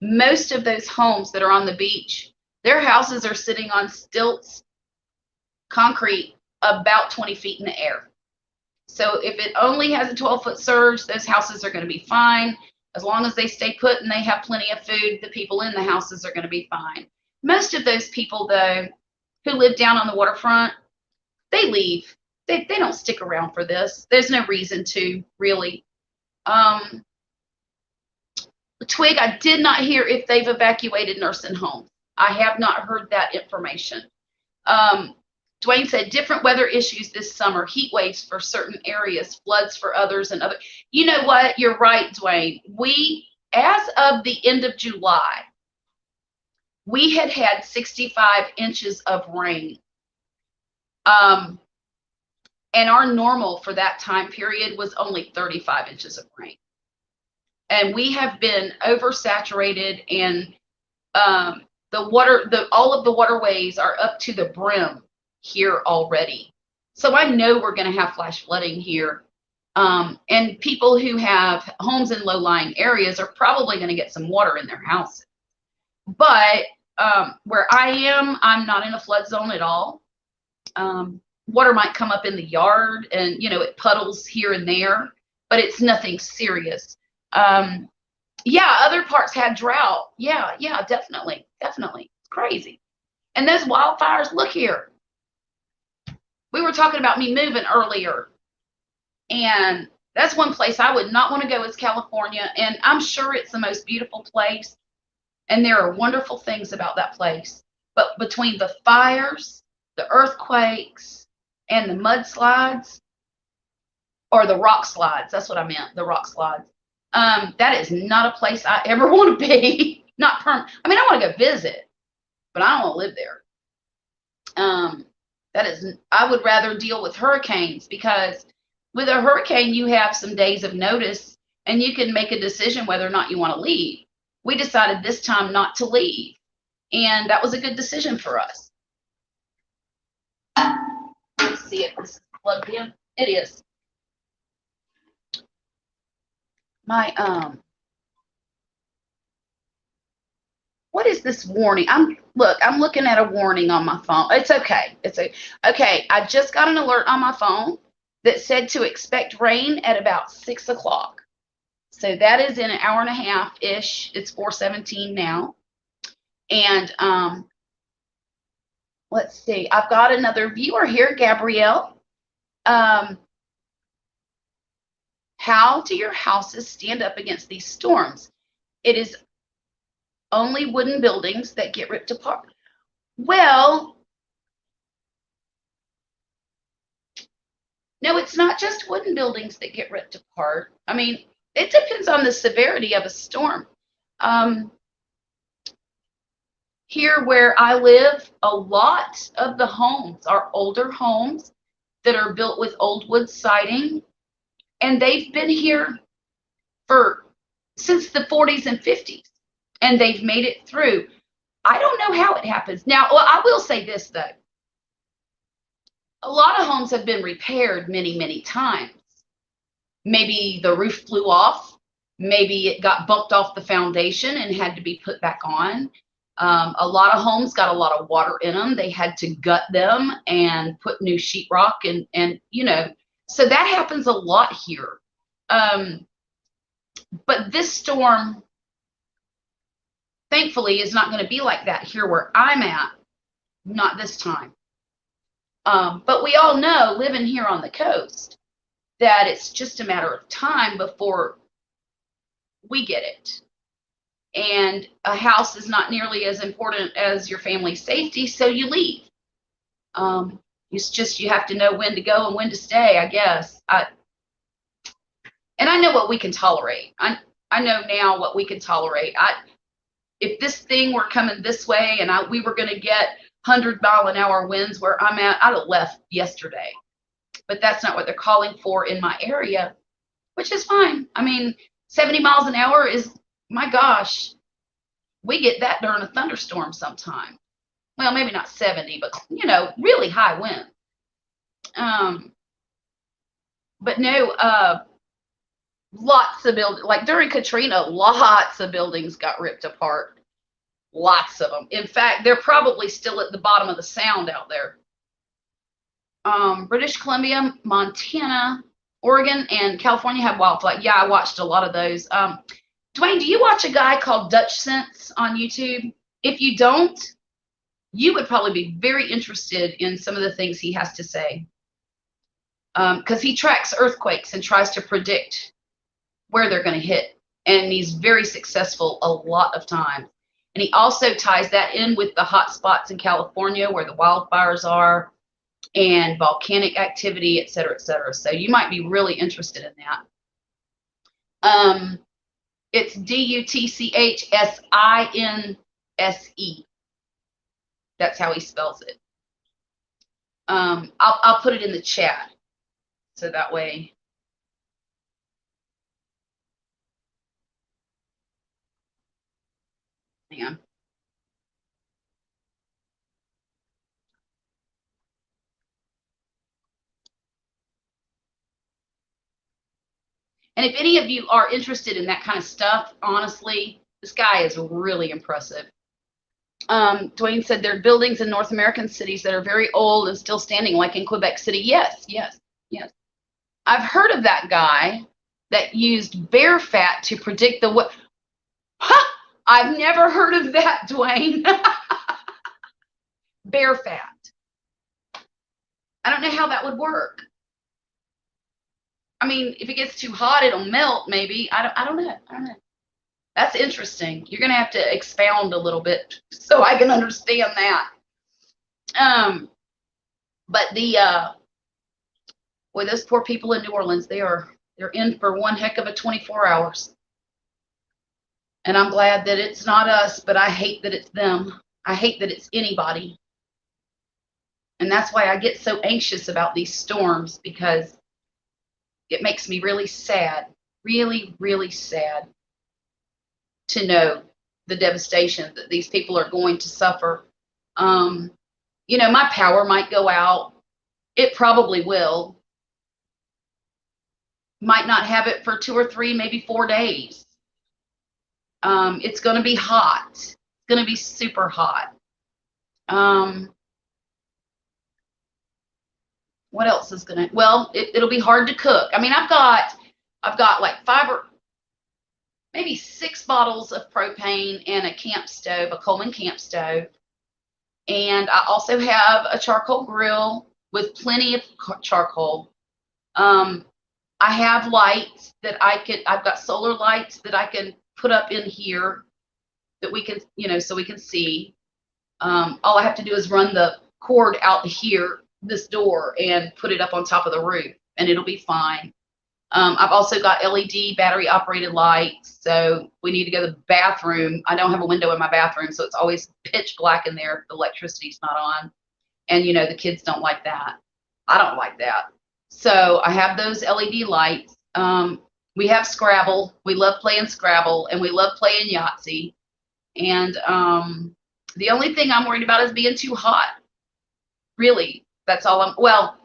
most of those homes that are on the beach, their houses are sitting on stilts, concrete, about 20 feet in the air. So if it only has a 12-foot surge, those houses are going to be fine. As long as they stay put and they have plenty of food, the people in the houses are going to be fine. Most of those people, though, who live down on the waterfront, they leave. They don't stick around for this. There's no reason to, really. Twig, I did not hear if they've evacuated nursing homes. I have not heard that information. Dwayne said different weather issues this summer, heat waves for certain areas, floods for others, and other. You know what? You're right, Dwayne. As of the end of July, we had 65 inches of rain. And our normal for that time period was only 35 inches of rain. And we have been oversaturated, and all of the waterways are up to the brim here already. So I know we're going to have flash flooding here. And people who have homes in low-lying areas are probably going to get some water in their houses. But where I am, I'm not in a flood zone at all. Water might come up in the yard, and it puddles here and there, but it's nothing serious. Yeah, other parts had drought. Yeah, definitely. It's crazy. And those wildfires, look here. We were talking about me moving earlier, and that's one place I would not want to go is California, and I'm sure it's the most beautiful place, and there are wonderful things about that place. But between the fires, the earthquakes, and the mudslides, or the rock slides, that's what I meant, the rock slides. That is not a place I ever want to be. Not permanent. I mean, I want to go visit, but I don't want to live there. I would rather deal with hurricanes, because with a hurricane, you have some days of notice, and you can make a decision whether or not you want to leave. We decided this time not to leave, and that was a good decision for us. see if this is plugged in. It is. My what is this warning? I'm looking at a warning on my phone. It's okay. Okay. I just got an alert on my phone that said to expect rain at about 6 o'clock. So that is in an hour and a half ish. It's 4:17 now. And let's see. I've got another viewer here, Gabrielle. How do your houses stand up against these storms? It is only wooden buildings that get ripped apart. Well, no, it's not just wooden buildings that get ripped apart. I mean, it depends on the severity of a storm. Here where I live, a lot of the homes are older homes that are built with old wood siding, and they've been here since the 40s and 50s, and they've made it through. I don't know how it happens. Now, well, I will say this, though. A lot of homes have been repaired many, many times. Maybe the roof flew off. Maybe it got bumped off the foundation and had to be put back on. A lot of homes got a lot of water in them. They had to gut them and put new sheetrock and so that happens a lot here. But this storm, thankfully, is not going to be like that here where I'm at. Not this time. But we all know, living here on the coast, that it's just a matter of time before we get it. And a house is not nearly as important as your family's safety, so you leave. It's just you have to know when to go and when to stay, I guess. And I know what we can tolerate. I know now what we can tolerate. If this thing were coming this way and we were going to get 100-mile-an-hour winds where I'm at, I'd have left yesterday. But that's not what they're calling for in my area, which is fine. I mean, 70 miles an hour is, my gosh, we get that during a thunderstorm sometime. Well, maybe not 70, but, really high wind. But no, lots of buildings, like during Katrina, lots of buildings got ripped apart. Lots of them. In fact, they're probably still at the bottom of the sound out there. British Columbia, Montana, Oregon, and California have wildfire. Yeah, I watched a lot of those. Dwayne, do you watch a guy called Dutch Sense on YouTube? If you don't, you would probably be very interested in some of the things he has to say. Because he tracks earthquakes and tries to predict where they're going to hit. And he's very successful a lot of times. And he also ties that in with the hot spots in California where the wildfires are and volcanic activity, et cetera, et cetera. So you might be really interested in that. It's DUTCHSINSE. That's how he spells it. I'll put it in the chat so that way. Hang on. And if any of you are interested in that kind of stuff, honestly, this guy is really impressive. Dwayne said there are buildings in North American cities that are very old and still standing, like in Quebec City. Yes. I've heard of that guy that used bear fat to predict the what. Huh! I've never heard of that, Dwayne. Bear fat. I don't know how that would work. I mean, if it gets too hot, it'll melt, maybe. I don't know. That's interesting. You're going to have to expound a little bit so I can understand that. But boy, those poor people in New Orleans, they're in for one heck of a 24 hours. And I'm glad that it's not us, but I hate that it's them. I hate that it's anybody. And that's why I get so anxious about these storms, because it makes me really sad, really, really sad to know the devastation that these people are going to suffer. My power might go out It probably will. Might not have it for 2 or 3, maybe 4 days. It's going to be hot. It's going to be super hot. What else is going to, well, it'll be hard to cook. I mean, I've got like 5 or maybe 6 bottles of propane and a camp stove, a Coleman camp stove. And I also have a charcoal grill with plenty of charcoal. I have lights that I've got solar lights that I can put up in here that we can, so we can see. All I have to do is run the cord out here, this door, and put it up on top of the roof, and it'll be fine. I've also got LED battery operated lights. So we need to go to the bathroom. I don't have a window in my bathroom, so it's always pitch black in there if the electricity's not on. And the kids don't like that. I don't like that. So I have those LED lights. We have Scrabble. We love playing Scrabble, and we love playing Yahtzee. And the only thing I'm worried about is being too hot. Really, that's all well,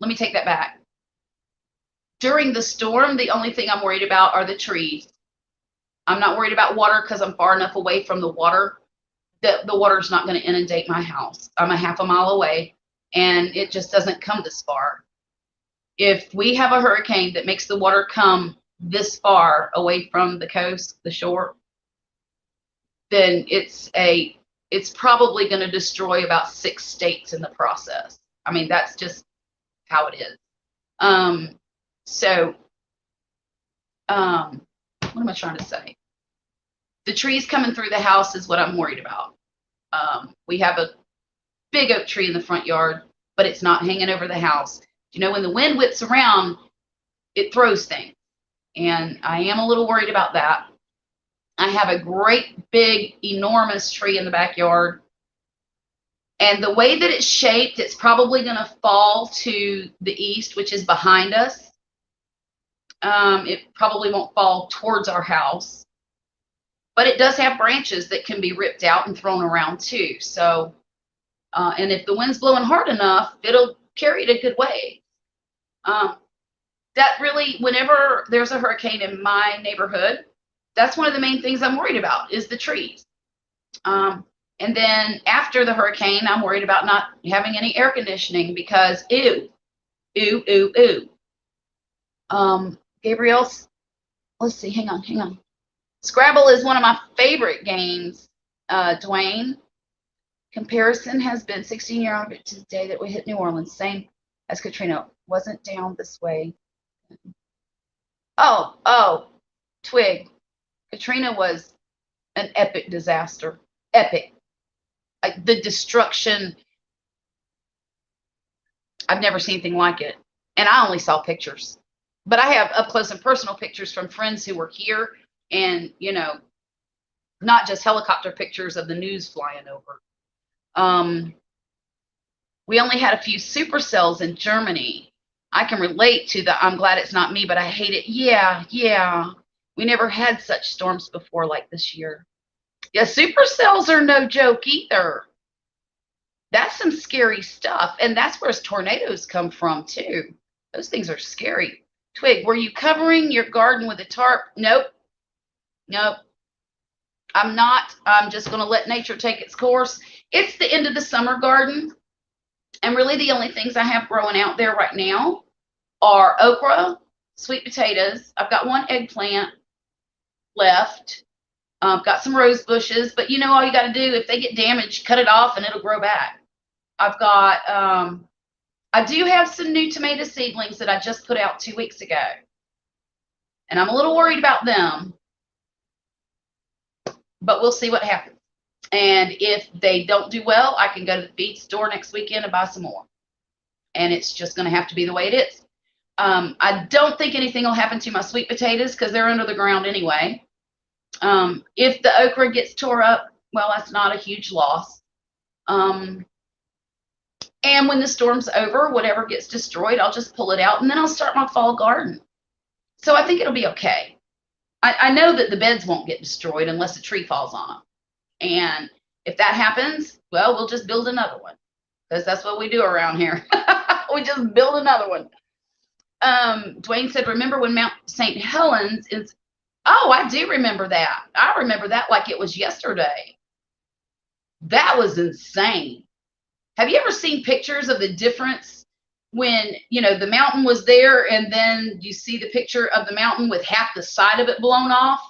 let me take that back. During the storm, the only thing I'm worried about are the trees. I'm not worried about water because I'm far enough away from the water that the water's not going to inundate my house. I'm a half a mile away, and it just doesn't come this far. If we have a hurricane that makes the water come this far away from the coast, the shore, then it's probably going to destroy about 6 states in the process. I mean, that's just how it is. What am I trying to say? The trees coming through the house is what I'm worried about. We have a big oak tree in the front yard, but it's not hanging over the house. When the wind whips around, it throws things. And I am a little worried about that. I have a great, big, enormous tree in the backyard. And the way that it's shaped, it's probably going to fall to the east, which is behind us. It probably won't fall towards our house. But it does have branches that can be ripped out and thrown around too. So, and if the wind's blowing hard enough, it'll carry it a good way. That really, whenever there's a hurricane in my neighborhood, that's one of the main things I'm worried about is the trees. And then after the hurricane, I'm worried about not having any air conditioning because ew. Gabrielle, let's see, hang on. Scrabble is one of my favorite games, Dwayne. Comparison has been 16 years old to the day that we hit New Orleans, same as Katrina. Wasn't down this way. Oh, Twig. Katrina was an epic disaster. Epic. Like the destruction. I've never seen anything like it. And I only saw pictures. But I have up close and personal pictures from friends who were here and, not just helicopter pictures of the news flying over. We only had a few supercells in Germany. I can relate to the I'm glad it's not me, but I hate it. Yeah. We never had such storms before like this year. Yeah, supercells are no joke either. That's some scary stuff. And that's where tornadoes come from too. Those things are scary. Twig, were you covering your garden with a tarp? Nope. I'm not. I'm just going to let nature take its course. It's the end of the summer garden. And really the only things I have growing out there right now are okra, sweet potatoes. I've got 1 eggplant left. I've got some rose bushes, but all you got to do, if they get damaged, cut it off and it'll grow back. I've got, I do have some new tomato seedlings that I just put out 2 weeks ago. And I'm a little worried about them, but we'll see what happens. And if they don't do well, I can go to the feed store next weekend and buy some more. And it's just going to have to be the way it is. I don't think anything will happen to my sweet potatoes because they're under the ground anyway. If the okra gets tore up, well, that's not a huge loss. And when the storm's over, whatever gets destroyed, I'll just pull it out and then I'll start my fall garden. So I think it'll be okay. I know that the beds won't get destroyed unless a tree falls on them. And if that happens, well, we'll just build another one because that's what we do around here. We just build another one. Dwayne said, remember when Mount St. Helens is, oh, I do remember that. I remember that like it was yesterday. That was insane. Have you ever seen pictures of the difference when, you know, the mountain was there and then you see the picture of the mountain with half the side of it blown off?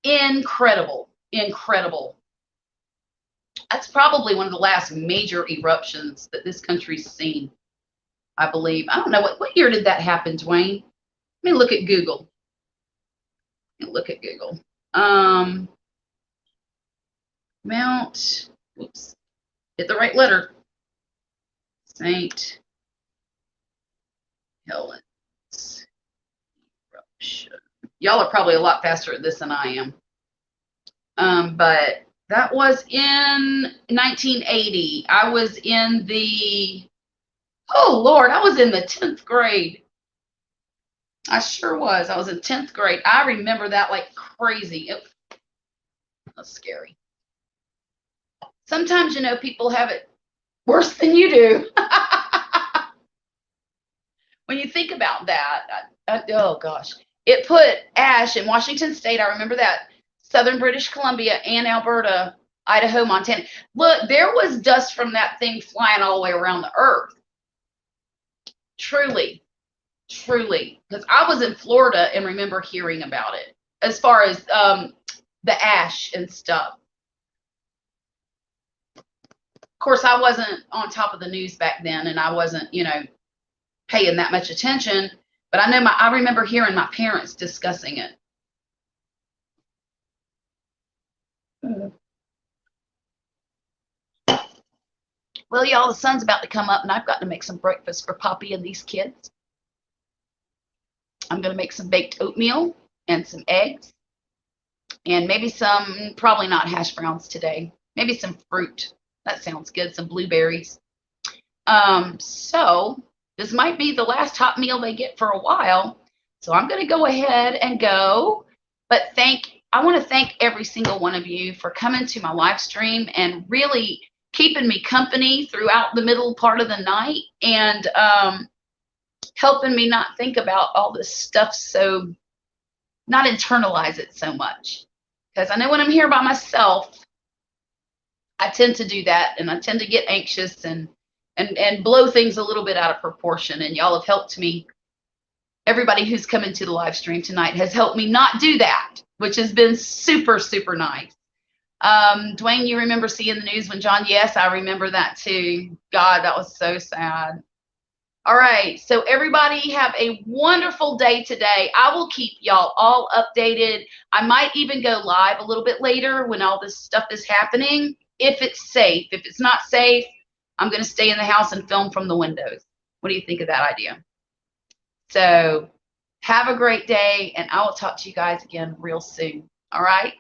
Incredible. Incredible. That's probably one of the last major eruptions that this country's seen, I believe. I don't know. What year did that happen, Dwayne? Let me look at Google. Mount, oops, hit the right letter. St. Helens eruption. Y'all are probably a lot faster at this than I am. But that was in 1980. I was in the, oh Lord, I was in the 10th grade. I sure was. I was in 10th grade. I remember that like crazy. That's scary. Sometimes, you know, people have it worse than you do. When you think about that, oh gosh, it put ash in Washington State. I remember that. Southern British Columbia and Alberta, Idaho, Montana. Look, there was dust from that thing flying all the way around the earth. Truly, truly. Because I was in Florida and remember hearing about it as far as the ash and stuff. Of course, I wasn't on top of the news back then, and I wasn't, you know, paying that much attention. But I remember hearing my parents discussing it. Well, y'all, the sun's about to come up, and I've got to make some breakfast for Poppy and these kids. I'm going to make some baked oatmeal and some eggs, and maybe some, probably not hash browns today, maybe some fruit. That sounds good, some blueberries. So this might be the last hot meal they get for a while. So I'm going to go ahead and go. But I want to thank every single one of you for coming to my live stream and really keeping me company throughout the middle part of the night and helping me not think about all this stuff, so not internalize it so much. Because I know when I'm here by myself, I tend to do that, and I tend to get anxious and blow things a little bit out of proportion. And y'all have helped me. Everybody who's come into the live stream tonight has helped me not do that, which has been super, super nice. Dwayne, you remember seeing the news when John? Yes, I remember that too. God, that was so sad. All right, so everybody have a wonderful day today. I will keep y'all all updated. I might even go live a little bit later when all this stuff is happening, if it's safe. If it's not safe, I'm going to stay in the house and film from the windows. What do you think of that idea? So have a great day, and I will talk to you guys again real soon. All right?